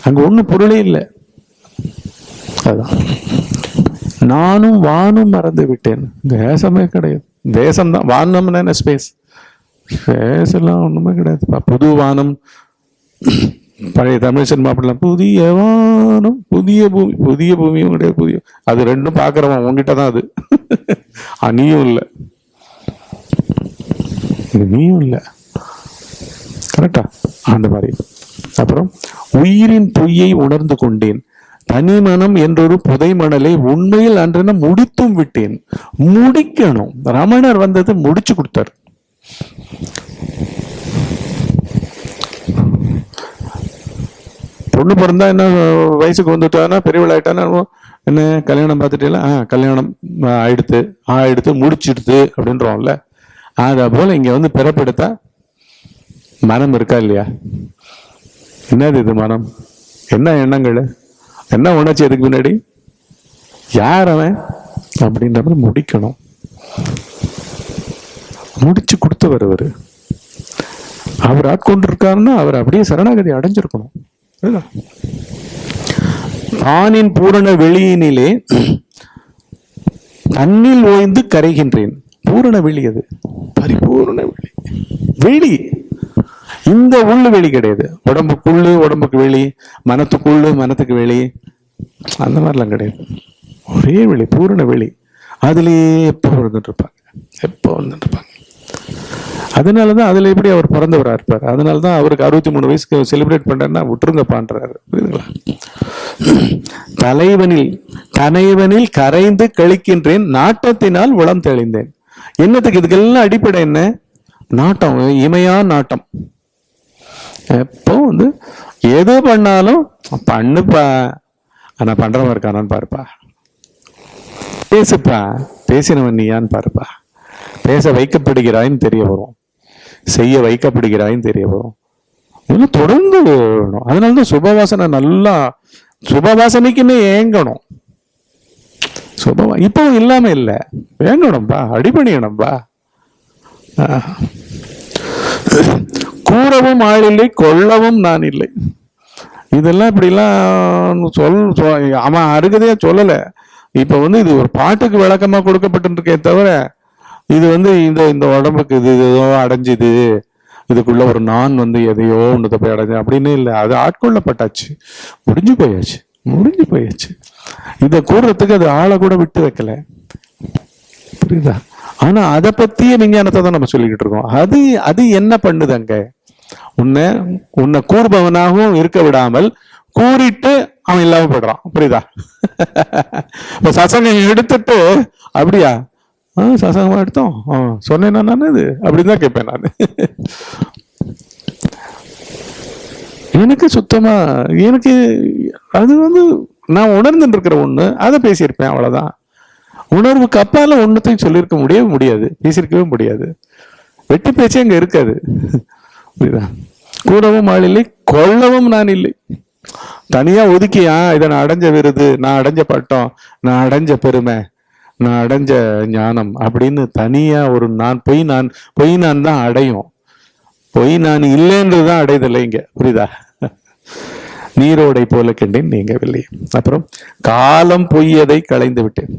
அங்க, ஒண்ணும் பொருளே இல்லை. அதுதான் நானும் வானும் மறந்து விட்டேன். தேசமே கிடையாது. தேசம்தான். வானம்னா என்ன? ஸ்பேஸ். ஸ்பேஸ் எல்லாம் ஒண்ணுமே கிடையாது. புது வானம், பழைய தமிழ் சினிமா அப்படிலாம், புதிய வானம் புதிய பூமி. புதிய பூமியும் கிடையாது, அது ரெண்டும் பாக்குறவன் உங்ககிட்ட தான். அது நீயும் இல்லை, நீயும் இல்லை. கரெக்டா? அந்த மாதிரி. அப்புறம் உயிரின் பொய்யை உணர்ந்து கொண்டேன், தனி மனம் என்றொரு புதை மணலை உண்மையில் அன்றென முடித்தும் விட்டேன். முடிக்கணும். ரமணர் வந்தது முடிச்சு கொடுத்தார். பொண்ணு பிறந்தா என்ன, வயசுக்கு வந்துட்டானா, பெரியவளாயிட்டானா, என்ன கல்யாணம் பார்த்துட்டீங்களா? கல்யாணம் ஆயிடுத்து முடிச்சிடுது அப்படின்றோம்ல. அதை போல இங்க பிறப்பெடுத்தா மனம் இருக்கா இல்லையா? என்னது இது மனம்? என்ன எண்ணங்கள், என்ன உணர்ச்சி? அதுக்கு முன்னாடி யார் அவன் அப்படின்ற மாதிரி முடிக்கணும். முடிச்சு கொடுத்தவர் அவர் ஆட்கொண்டு இருக்காருன்னா அவர் அப்படியே சரணாகதி அடைஞ்சிருக்கணும். தானின் பூரண வெளியினிலே தன்னில் ஓய்ந்து கரைகின்றேன். பூரண வெளி, அது பரிபூர்ண வெளி. இந்த உள்ளு வெளி கிடையாது. உடம்புக்குள்ளு உடம்புக்கு வெளி, மனத்துக்குள்ளு மனத்துக்கு வெளி, அந்த மாதிரிலாம் கிடையாது. ஒரே வெளி, பூரண வெளி. அதுலயே எப்போ வந்துட்டு இருப்பாங்க, எப்போ வந்துட்டு இருப்பாங்க. அதனாலதான் அதுல எப்படி அவர் பிறந்தவரா இருப்பார். அதனாலதான் அவருக்கு 63 வயசுக்கு செலிப்ரேட் பண்றேன்னா விட்டுருங்கப்பான்றாரு. புரியுதுங்களா? தலைவனில் கரைந்து கழிக்கின்றேன், நாட்டத்தினால் உளம் தெளிந்தேன். என்னத்துக்கு? இதுக்கெல்லாம் அடிப்படை என்ன? நாட்டம், இமையா நாட்டம். எப்போ வந்து எது பண்ணாலும் பண்ணுப்பா, ஆனா பண்றவன் இருக்கானான்னு பாருப்பா, பேசுப்பா, பேசினவன் நீயான்னு பாருப்பா, பேச வைக்கப்படுகிறாயின்னு தெரிய வரும், செய்ய வைக்கப்படுகிறாயின்னு தெரிய வரும். இதெல்லாம் தொடர்ந்து வேணும். அதனாலதான் சுபவாசனை நல்லா, சுபவாசனைக்குமே ஏங்கணும். இப்போ இல்லாம இல்ல, வேங்கணும்பா, அடிபணியணும்பா. கூறவும் ஆள் இல்லை, கொள்ளவும் நான் இல்லை. இதெல்லாம் இப்படிலாம் அவன் அருகதையா சொல்லல. இப்ப வந்து இது ஒரு பாட்டுக்கு விளக்கமா கொடுக்கப்பட்டிருக்கே தவிர, இது வந்து இந்த உடம்புக்கு இது ஏதோ அடைஞ்சுது, இதுக்குள்ள ஒரு நான் வந்து எதையோ ஒன்று போய் அடைஞ்சு அப்படின்னு இல்லை. அது ஆட்கொள்ளப்பட்டாச்சு, முடிஞ்சு போயாச்சு. இதை கூறுறதுக்கு அது ஆளை கூட விட்டு வைக்கல. புரியுதா? ஆனா அதை பத்திய விஞ்ஞானத்தை தான் நம்ம சொல்லிக்கிட்டு இருக்கோம். அது என்ன பண்ணுது அங்க? உன்னை கூறுபவனாகவும் இருக்க விடாமல் கூறிட்டு அவன் இல்லாம போடுறான். புரியுதா? இப்ப சசங்கம் எடுத்துட்டு அப்படியா சசங்கமா எடுத்தோம் சொன்னேன்னா நான் இது அப்படின்னு தான் கேட்பேன் நான். எனக்கு சுத்தமா எனக்கு அது வந்து நான் உணர்ந்துட்டு இருக்கிற ஒண்ணு, அதை பேசியிருப்பேன், அவ்வளவுதான். உணர்வுக்கு அப்பால ஒன்னத்தையும் சொல்லியிருக்க முடியாது, பேசியிருக்கவே முடியாது. வெட்டி பேச்சே அங்க இருக்காது. புரியுதா? கூடவும் ஆள் இல்லை, கொள்ளவும் நான் இல்லை. தனியா ஒதுக்கியா இதை நான் அடைஞ்ச விருது, நான் அடைஞ்ச பட்டம், நான் அடைஞ்ச பெருமை, நான் அடைஞ்ச ஞானம் அப்படின்னு தனியா ஒரு பொய் நான் தான் அடையும். பொய் நான் இல்லைன்றதுதான் அடைதலை இங்க. புரியுதா? நீரோடை போல கண்டேன் நீங்கவில்லை. அப்புறம் காலம் பொய்யதை களைந்து விட்டேன்,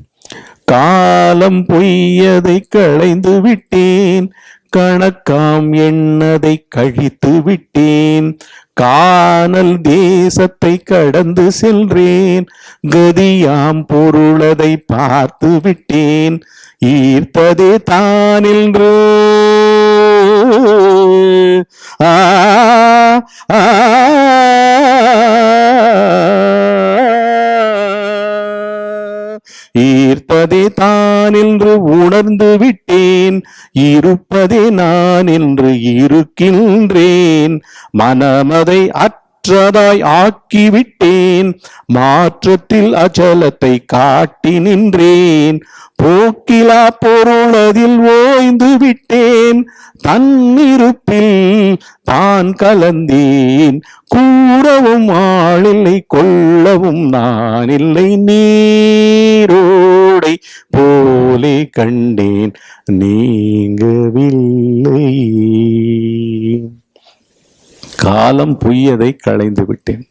காலம் பொய்யதை களைந்து விட்டேன், கணக்காம் எண்ணதை கழித்து விட்டேன், காணல் தேசத்தை கடந்து சென்றேன், கதியாம் பொருளதை பார்த்து விட்டேன், ஈர்த்ததே தானின்று ஈர்ப்பதே தான் என்று உணர்ந்து விட்டேன், இருப்பதே நான் என்று இருக்கின்றேன், மனமதை அற்றதாய் ஆக்கிவிட்டேன், மாற்றத்தில் அச்சலத்தை காட்டி நின்றேன், போக்கிலா பொருளதில் ஓய்ந்து விட்டேன், தன்னிருப்பில் தான் கலந்தேன், கூறவும் ஆளில்லை, கொள்ளவும் நான் இல்லை, நீரோடை போலே கண்டேன் நீங்கவில்லை, காலம் பொய்யதை களைந்து விட்டேன்.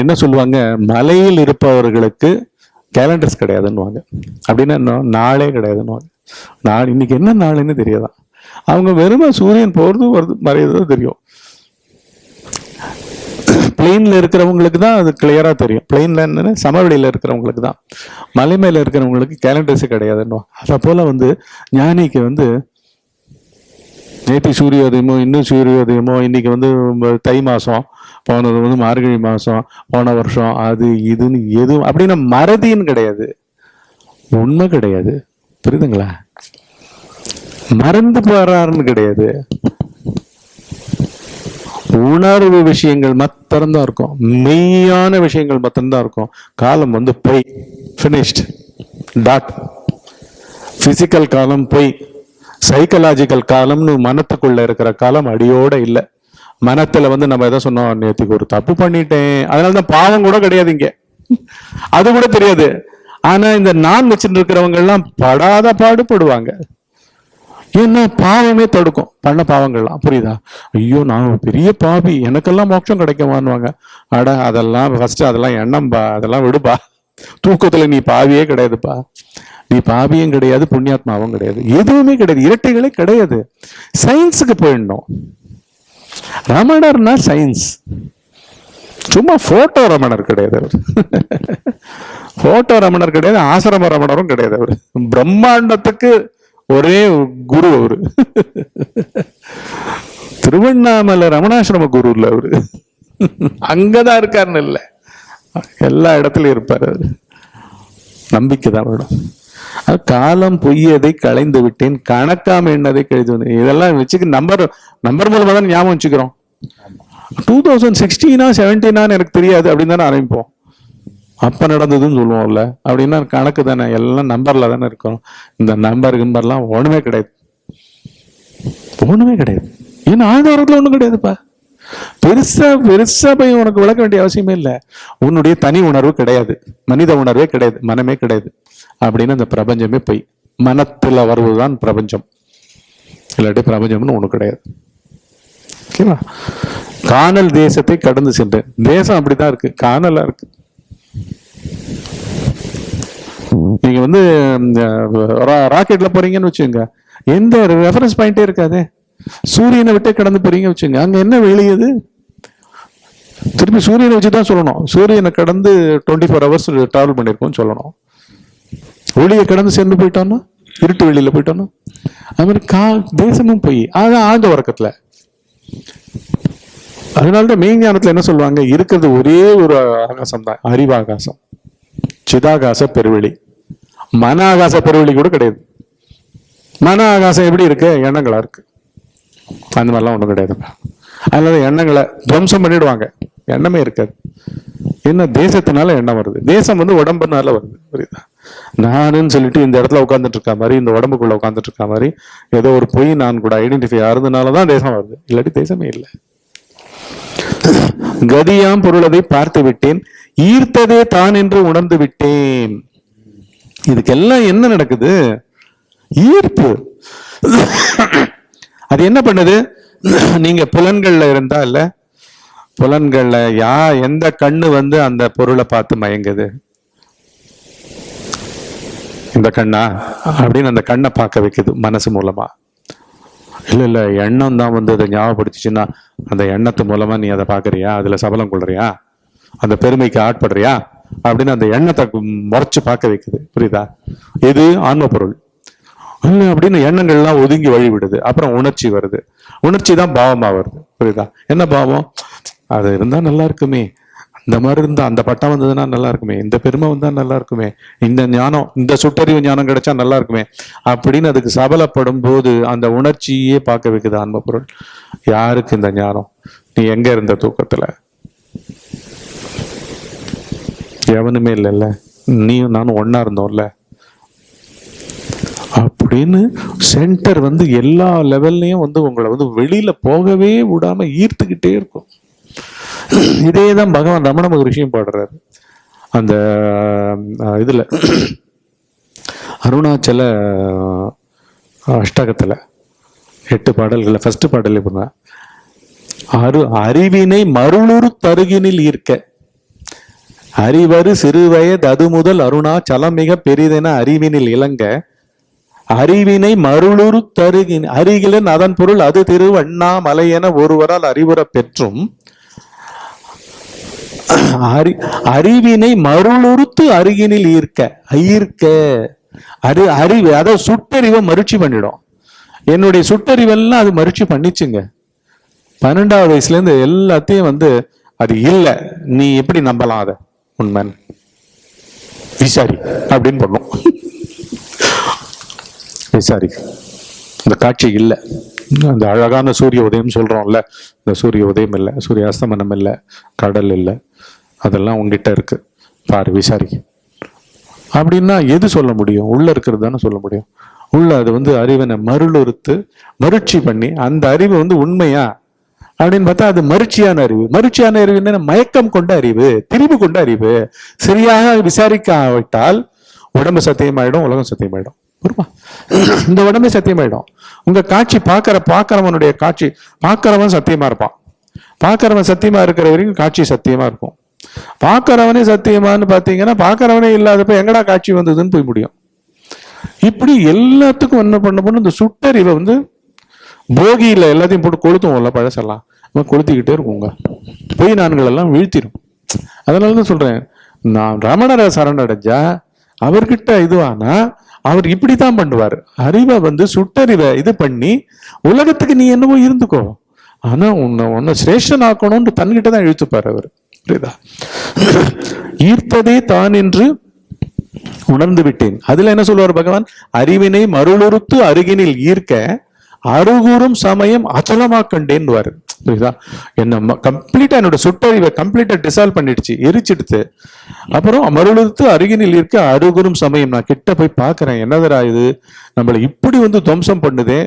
என்ன சொல்லுவாங்க, மலையில் இருப்பவர்களுக்கு கேலண்டர்ஸ் கிடையாதுன்னுவாங்க. அப்படின்னா என்ன? நாளே கிடையாதுன்னுவாங்க. நாள் இன்னைக்கு என்ன நாளுன்னு தெரியாதான். அவங்க வெறுமை சூரியன் போறது வருது மறையதோ தெரியும். பிளெயின்ல இருக்கிறவங்களுக்கு தான் அது கிளியரா தெரியும். பிளெயின்ல என்ன, சமவெளியில இருக்கிறவங்களுக்கு தான். மலை மேல இருக்கிறவங்களுக்கு கேலண்டர்ஸே கிடையாதுன்னுவாங்க. அதை போல வந்து ஞானிக்கு வந்து நேற்று சூரியோதயமோ, இன்னும் சூரியோதயமோ, இன்னைக்கு வந்து தை மாசம், போனது வந்து மார்கழி மாசம், போன வருஷம் அது இதுன்னு எதுவும் அப்படின்னா மறதின்னு கிடையாது, உண்மை கிடையாது. புரியுதுங்களா? மறந்து போறாருன்னு கிடையாது, உணர்வு விஷயங்கள் மாத்திரம்தான் இருக்கும், மெய்யான விஷயங்கள் மாத்திரம்தான் இருக்கும். காலம் வந்து பொய், பினிஷ்ட், டாட். பிசிக்கல் காலம் பொய், சைக்கலாஜிக்கல் காலம்னு மனத்துக்குள்ள இருக்கிற காலம் அடியோட இல்லை. மனத்துல வந்து நம்ம எதை சொன்னோம், நேற்றுக்கு ஒரு தப்பு பண்ணிட்டேன், அதனாலதான் பாவம் கூட கிடையாது இங்க, அது கூட தெரியாது. ஆனா இந்த நான் வச்சுட்டு இருக்கிறவங்க எல்லாம் படாத பாடுபடுவாங்க. ஏன்னா பாவமே தடுக்கும் பண்ண பாவங்கள்லாம். புரியுதா? ஐயோ நான் பெரிய பாவி, எனக்கெல்லாம் மோட்சம் கிடைக்குமான்னுவாங்க. அட அதெல்லாம் ஃபர்ஸ்ட் அதெல்லாம் எண்ணம்பா, அதெல்லாம் விடுப்பா. தூக்கத்துல நீ பாவியே கிடையாதுப்பா, நீ பாவியும் கிடையாது, புண்ணியாத்மாவும் கிடையாது, எதுவுமே கிடையாது, இரட்டைகளே கிடையாது. சயின்ஸுக்கு போயிடணும். ரமணர்னா சயின்ஸ், சும்மா போட்டோ ரமணர் கிடையாது அவர். போட்டோ ரமணர் கிடையாது, ஆசிரம ரமணரும் கிடையாது அவர். பிரம்மாண்டத்துக்கு ஒரே குரு அவரு. திருவண்ணாமலை ரமணாசிரம குரு இல்ல அவரு, அங்கதான் இருக்காருன்னு இல்ல, எல்லா இடத்துலயும் இருப்பாரு அவரு. நம்பிக்கை தான் வேணும். காலம் பொய்யதை களைந்து விட்டேன், கணக்காம என்னதை கழித்து, இதெல்லாம் வச்சுக்க நம்பர் மூலமா தான் ஞாபகம் வச்சுக்கிறோம். 2016 17 எனக்கு தெரியாது அப்படின்னு தானே ஆரம்பிப்போம். அப்ப நடந்ததுன்னு சொல்லுவோம்ல, அப்படின்னா கணக்கு தானே, எல்லாம் நம்பர்ல தானே இருக்கும். இந்த நம்பர்லாம் ஒண்ணுமே கிடையாது, ஒண்ணுமே கிடையாது. ஏன்னா ஆதாரத்துல ஒண்ணும் கிடையாதுப்பா. பெருசா போய் உனக்கு விளக்க வேண்டிய அவசியமே இல்லை. உன்னுடைய தனி உணர்வு கிடையாது, மனித உணர்வே கிடையாது, மனமே கிடையாது அப்படின்னு அந்த பிரபஞ்சமே போய் மனத்துல வருவதுதான் பிரபஞ்சம். இல்லாட்டி பிரபஞ்சம்னு ஒண்ணு கிடையாது. ஓகேவா? காணல் தேசத்தை கடந்து சென்றேன். தேசம் அப்படிதான் இருக்கு, காணலா இருக்கு. நீங்க வந்து ராக்கெட்ல போறீங்கன்னு வச்சுங்க, எந்த ரெஃபரன்ஸ் பாயிண்டே இருக்காது. சூரியனை விட்டே கடந்து போறீங்க வச்சுங்க, அங்க என்ன வெளியது? திருப்பி சூரியனை வச்சுதான் சொல்லணும். சூரியனை கடந்து 24 hours டிராவல் பண்ணிருக்கோம்னு சொல்லணும். ஒளியை கடந்து சென்று போயிட்டோம்னா, இருட்டு வெளியில போயிட்டோம்னா, அது மாதிரி தேசமும் போய் அதான் ஆழ்ந்த உறக்கத்துல. அதனாலதான் மெய்ஞானத்துல என்ன சொல்லுவாங்க, இருக்கிறது ஒரே ஒரு ஆகாசம் தான், அறிவாகாசம், சிதாகாச பெருவெளி. மன ஆகாச பெருவெளி கூட கிடையாது. மன ஆகாசம் எப்படி இருக்கு? எண்ணங்களா இருக்கு. அந்த மாதிரிலாம் ஒண்ணும் கிடையாது. அதனால எண்ணங்களை துவம்சம் பண்ணிடுவாங்க, எண்ணமே இருக்காது. என்ன தேசத்தினால எண்ணம் வருது, தேசம் வந்து உடம்புனால வருது. புரியுதா? நானுன்னு சொல்லிட்டு இந்த இடத்துல உட்காந்துட்டு இருக்க மாதிரி, இந்த உடம்புக்குள்ள உட்காந்துட்டு இருக்க மாதிரி ஏதோ ஒரு பொய் நான் கூட ஐடென்டிஃபை ஆகுறதுனாலதான் தேசம் வருது, இல்லாட்டி தேசமே இல்லை. கதியாம் பொருளதை பார்த்து விட்டேன், ஈர்த்ததே தான் என்று உணர்ந்து விட்டேன். இதுக்கெல்லாம் என்ன நடக்குது? ஈர்ப்பு. அது என்ன பண்ணுது? நீங்க புலன்கள்ல இருந்தா இல்ல, புலன்கள்ல எந்த கண்ணு வந்து அந்த பொருளை பார்த்து மயங்குது? இந்த கண்ணா அப்படின்னு அந்த கண்ணை பார்க்க வைக்குது மனசு மூலமா. இல்ல எண்ணம் தான் வந்து அதை ஞாபகப்படுத்திச்சுன்னா அந்த எண்ணத்து மூலமா நீ அதை பாக்குறியா, அதுல சபலம் கொள்றியா, அந்த பெருமைக்கு ஆட்படுறியா அப்படின்னு அந்த எண்ணத்தை முறைச்சு பார்க்க வைக்குது. புரியுதா? இது ஆன்ம பொருள் இல்லை அப்படின்னு எண்ணங்கள்லாம் ஒதுங்கி வழி விடுது. அப்புறம் உணர்ச்சி வருது, உணர்ச்சி தான் பாவமா வருது. புரியுதா? என்ன பாவம்? அது இருந்தா நல்லா இருக்குமே, அந்த மாதிரி இருந்தா, அந்த பட்டம் வந்ததுன்னா நல்லா இருக்குமே, இந்த பெருமை வந்தா நல்லா இருக்குமே, இந்த ஞானம், இந்த சுட்டறிவு ஞானம் கிடைச்சா நல்லா இருக்குமே அப்படின்னு அதுக்கு சபலப்படும் போது அந்த உணர்ச்சியே பார்க்க வைக்குது ஆன்ம பொருள். யாருக்கு இந்த ஞானம்? நீ எங்க இருந்த தூக்கத்துல? எவனுமே இல்லைல்ல, நீயும் நானும் ஒன்னா இருந்தோம்ல அப்படின்னு சென்டர் வந்து எல்லா லெவல்லையும் வந்து உங்களை வந்து வெளியில போகவே விடாம ஈர்த்துக்கிட்டே இருக்கும். இதேதான் பகவான் ரமண மகரிஷியும் பாடுறாரு அந்த இதுல அருணாச்சல அஷ்டகத்துல 8 பாடல்கள். ஃபர்ஸ்ட் பாடல் எப்படின்னா, அறிவினை மருளுரு தருகினில் ஈர்க்க, அறிவரு சிறுவயது அது முதல் அருணாச்சலம் மிக பெரிதென அறிவினில் இளங்க, அறிவினை மருளுரு தருகின் அருகிலன் அதன் பொருள் அது திருவண்ணாமலை என ஒருவரால் அறிவுற பெற்றும், அறிவினை மருளுறுத்து அருகினில் ஈர்க்க அறிவு, அதாவது சுட்டறிவை மறுச்சி பண்ணிடும். என்னுடைய சுட்டறிவெல்லாம் அது மறுச்சி பண்ணிச்சுங்க. 12வது வயசுல இருந்து எல்லாத்தையும் வந்து அது இல்ல, நீ எப்படி நம்பலாம் அத உண்மை விசாரி அப்படின்னு பண்ணும். விசாரி, இந்த காட்சி இல்லை, அந்த அழகான சூரிய உதயம் சொல்றோம்ல, இந்த சூரிய உதயம் இல்லை, சூரிய அஸ்தமனம் இல்லை, கடல் இல்லை, அதெல்லாம் உங்ககிட்ட இருக்கு பாரு, விசாரி அப்படின்னா எது சொல்ல முடியும்? உள்ள இருக்கிறது தானே சொல்ல முடியும். உள்ள அது வந்து அறிவனை மருளுறுத்து மறுச்சி பண்ணி அந்த அறிவு வந்து உண்மையா அப்படின்னு பார்த்தா அது மறுச்சியான அறிவு. மறுச்சியான அறிவு என்ன? மயக்கம் கொண்ட அறிவு, திரிவு கொண்ட அறிவு. சரியாக விசாரிக்காவிட்டால் உடம்பு சத்தியமாயிடும், உலகம் சத்தியமாயிடும். இந்த உடம்பே சத்தியமாயிடும். உங்க காட்சி பார்க்கிறவனுடைய காட்சி, பார்க்கிறவன் சத்தியமா இருப்பான். பார்க்கிறவன் சத்தியமா இருக்கிற வரைக்கும் காட்சி சத்தியமா இருக்கும். பார்க்கிறவனே சத்தியமானு பாத்தீங்கன்னா பார்க்கிறவனே இல்லாதப்ப எங்கடா காட்சி வந்ததுன்னு போய் முடியும். இப்படி எல்லாத்துக்கும் என்ன பண்ண இந்த சுட்டறிவை வந்து போகியில எல்லாத்தையும் போட்டு கொளுத்துவோம்ல பழசெல்லாம், கொளுத்திக்கிட்டே இருக்குங்க. பொய் நான்கள் எல்லாம் வீழ்த்திடும். அதனாலதான் சொல்றேன், நான் ரமணரை சரணடைஞ்சா அவர்கிட்ட இதுவானா அவர் இப்படித்தான் பண்ணுவார். அறிவை வந்து சுட்டறிவை இது பண்ணி உலகத்துக்கு நீ என்னவோ இருந்துக்கோ, ஆனா உன்னை சிரேஷ்டன் ஆக்கணும்னு தன்கிட்ட தான் இழுத்துப்பார் அவர். புரியுதா? ஈர்த்ததே தான் என்று உணர்ந்து விட்டேன். அதுல என்ன சொல்லுவார் பகவான்? அறிவினை மருளுறுத்து அருகினில் ஈர்க்க அருகூறும் சமயம் அச்சலமா கண்டேன்னுவாரு. புரியுதா? என்ன கம்ப்ளீட்டா என்னோட சுட்டறிவை கம்ப்ளீட்டா டிசால்வ் பண்ணிடுச்சு, எரிச்சிடுத்து. அப்புறம் மருளுறுத்து அருகினில் இருக்க அருகுறும் சமயம், நான் கிட்ட போய் பாக்குறேன், என்னதரா இது நம்மளை இப்படி வந்து துவம்சம் பண்ணுதே,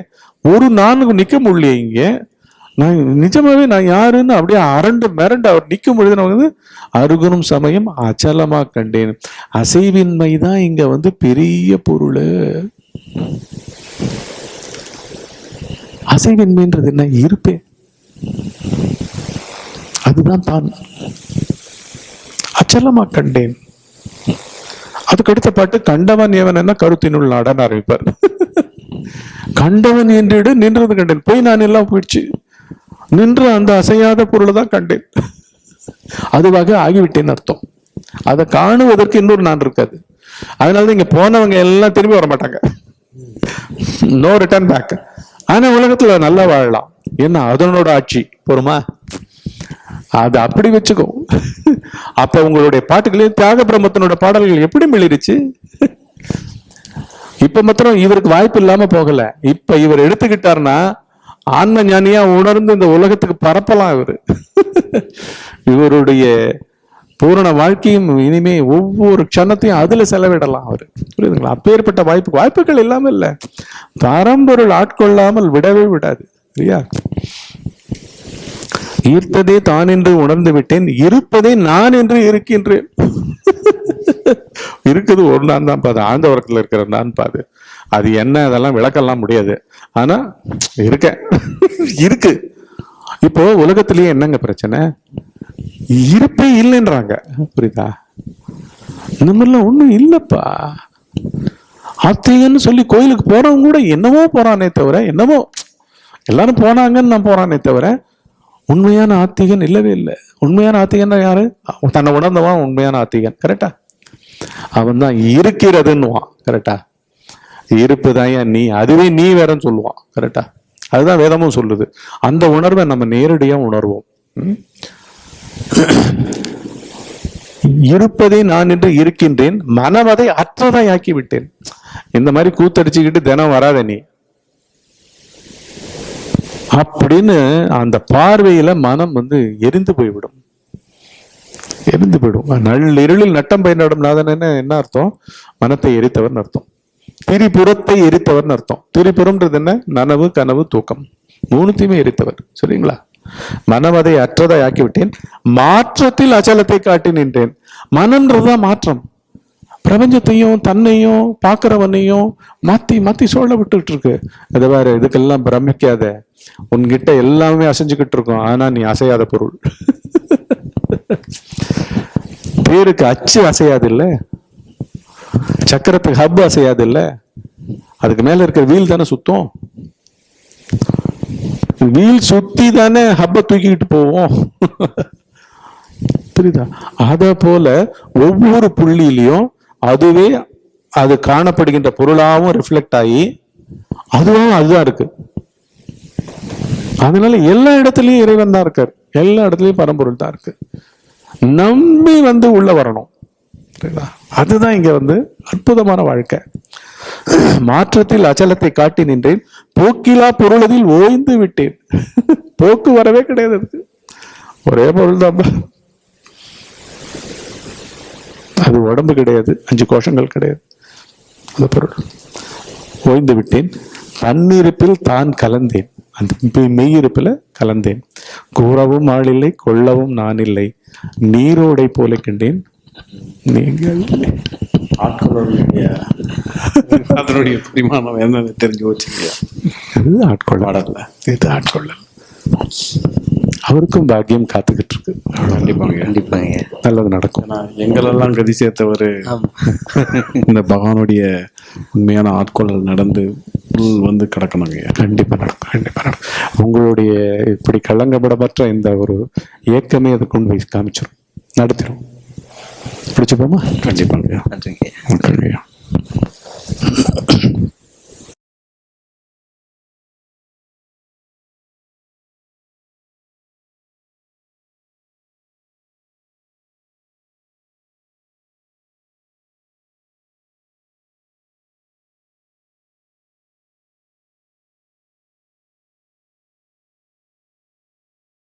ஒரு நான்கு நிக்க முடியல இங்க, நான் நிஜமாவே நான் யாருன்னு அப்படியே மிரண்டு அவர் நிற்கும் பொழுது நான் வந்து அருகுறும் சமயம் அச்சலமா கண்டேன். அசைவின்மை தான் இங்க வந்து பெரிய பொருள். அசைவின்மைன்றது என்ன? இருப்பே, அதுதான் தான். அச்சலமா கண்டேன். அதுக்கு அடுத்த பாட்டு கண்டவன் எவன் என்ன கருத்தினுள் நாடன் ஆரம்பிப்பார். கண்டவன் என்றிடு நின்றது கண்டேன். போய் நான் எல்லாம் போயிடுச்சு, நின்று அந்த அசையாத பொருளை தான் கண்டேன், அதுவாக ஆகிவிட்டேன்னு அர்த்தம். அதை காணுவதற்கு இன்னொரு நான் இருக்காது. அதனாலதான் இங்க போனவங்க எல்லாம் திரும்பி வர மாட்டாங்க, நோ ரிட்டர்ன் பேக். ஆனா உலகத்துல நல்லா வாழலாம். என்ன அதனோட ஆட்சி பொறுமா, அது அப்படி வச்சுக்கோ. அப்ப உங்களுடைய பாட்டுகளையும் தியாக பிரம்மத்தினோட பாடல்கள் எப்படி மிளிருச்சு. இப்ப மாத்திரம் இவருக்கு வாய்ப்பு இல்லாம போகல. இப்ப இவர் எடுத்துக்கிட்டாருன்னா ஆன்ம ஞானியா உணர்ந்து இந்த உலகத்துக்கு பரப்பலாம். இவருடைய பூரண வாழ்க்கையும் இனிமே ஒவ்வொரு க்ஷணத்தையும் அதுல செலவிடலாம் அவரு. புரியுதுங்களா? அப்பேற்பட்ட வாய்ப்புகள் இல்லாம இல்ல, பரம்பொருள் ஆட்கொள்ளாமல் விடவே விடாது. சரியா? ஈர்த்ததே தான் என்று உணர்ந்து விட்டேன், இருப்பதே நான் என்று இருக்கின்றேன். இருக்குது ஒரு நான் தான் பாது, ஆழ்ந்த உறக்கத்துல இருக்கிற நான் பாது. அது என்ன, அதெல்லாம் விளக்கலாம் முடியாது. ஆனா இருக்கு. இப்போ உலகத்திலேயே என்னங்க பிரச்சனை? இருப்பே இல்லைன்றாங்க. புரியுதா? நம்மள ஒண்ணும் இல்லப்பா. ஆத்திகன்னு சொல்லி கோயிலுக்கு போறவங்க கூட என்னவோ போறானே தவிர, என்னவோ எல்லாரும் போனாங்கன்னு நான் போறானே தவிர உண்மையான ஆத்திகன் இல்லவே இல்லை. உண்மையான ஆத்திகன் யாரு? தன்னை உணர்ந்தவான் உண்மையான ஆத்திகன். கரெக்டா? அவன் தான் இருக்கிறதுன்னுவான். கரெக்டா? இருப்புதான் நீ, அதுவே நீ வேறன்னு சொல்லுவான். கரெக்டா? அதுதான் வேதமும் சொல்லுது. அந்த உணர்வை நம்ம நேரடியா உணர்வோம். இருப்பதை நான் என்று இருக்கின்றேன், மனமதை அற்றதாய் ஆக்கி விட்டேன். இந்த மாதிரி கூத்தடிச்சுக்கிட்டு தினம் வராத நீ அப்படின்னு அந்த பார்வையில மனம் வந்து எரிந்து போய்விடும். எரிந்து போயிடும். இருளில் நட்டம் பயன்படும் நாதன் என்ன அர்த்தம்? மனத்தை எரித்தவர்னு அர்த்தம். திரிபுரத்தை எரித்தவர்னு அர்த்தம். திரிபுரம்ன்றது என்ன? நனவு, கனவு, தூக்கம், மூணுத்தையுமே எரித்தவர். சரிங்களா? மனமதை அற்றதை ஆக்கிவிட்டேன், மாற்றத்தில் அச்சலத்தை காட்டி நின்றேன். மனம்ன்றதுதான் மாற்றம். பிரபஞ்சத்தையும் தன்னையும் பார்க்கிறவனையும் மாத்தி மாத்தி சோழ விட்டுட்டு இருக்கு. அது வேற, இதுக்கெல்லாம் பிரமிக்காத. உன்கிட்ட எல்லாமே அசைஞ்சுக்கிட்டு இருக்கும், ஆனா நீ அசையாத பொருள். பேருக்கு அச்சு அசையாது இல்ல, சக்கரத்துக்கு ஹப் அசையாது இல்ல, அதுக்கு மேல இருக்கிற வீல் தானே சுத்தம். வீல் சுத்தி தானே ஹப்ப தூக்கிக்கிட்டு போவோம். புரியுதா? அத போல ஒவ்வொரு புள்ளியிலையும் அதுவே அது காணப்படுகின்ற பொருளாவும் ரிஃப்ளெக்ட் ஆகி அதுதான் இருக்கு. அதனால எல்லா இடத்துலயும் இறைவன் தான் இருக்காரு, எல்லா இடத்துலயும் பரம்பொருள் தான் இருக்கு. நம்பி வந்து உள்ள வரணும். அதுதான் இங்க வந்து அற்புதமான வாழ்க்கை. மாற்றத்தில் அச்சலத்தை காட்டி நின்றேன், போக்கிலா பொருளதில் ஓய்ந்து விட்டேன். போக்கு வரவே கிடையாது, அதுக்கு ஒரே பொருள் தான். அது உடம்பு கிடையாது, 5 கோஷங்கள் கிடையாது, அந்த பொருள். ஓய்ந்து விட்டேன், தன்னிருப்பில் தான் கலந்தேன், அந்த மெய்யிருப்பில் கலந்தேன். கூறவும் ஆள் இல்லை, கொள்ளவும் நான் இல்லை, நீரோடை போல கண்டேன் நீங்கள். அதனுடைய பரிமாணம் என்னன்னு தெரிஞ்சு வச்சுக்கலையா? அது ஆட்கொள்ளல, இது ஆட்கொள்ளல். அவருக்கும் பாக்கியம் காத்துக்கிட்டு இருக்கு. கண்டிப்பாங்க, கண்டிப்பாங்க, நல்லது நடக்கும். எங்களெல்லாம் கதி சேர்த்தவர் இந்த பகவானுடைய உண்மையான ஆட்கொள்ளல் நடந்து பீப்புள் வந்து கிடக்கணுங்க. கண்டிப்பா நடக்கும், கண்டிப்பா நடக்கும். உங்களுடைய இப்படி கலங்கப்படமற்ற இந்த ஒரு இயக்கமே அதை கொண்டு போய் காமிச்சிடும், நடத்திடும். பிடிச்சு போமா? கண்டிப்பாங்க. நன்றிங்க. கண்டிப்பா.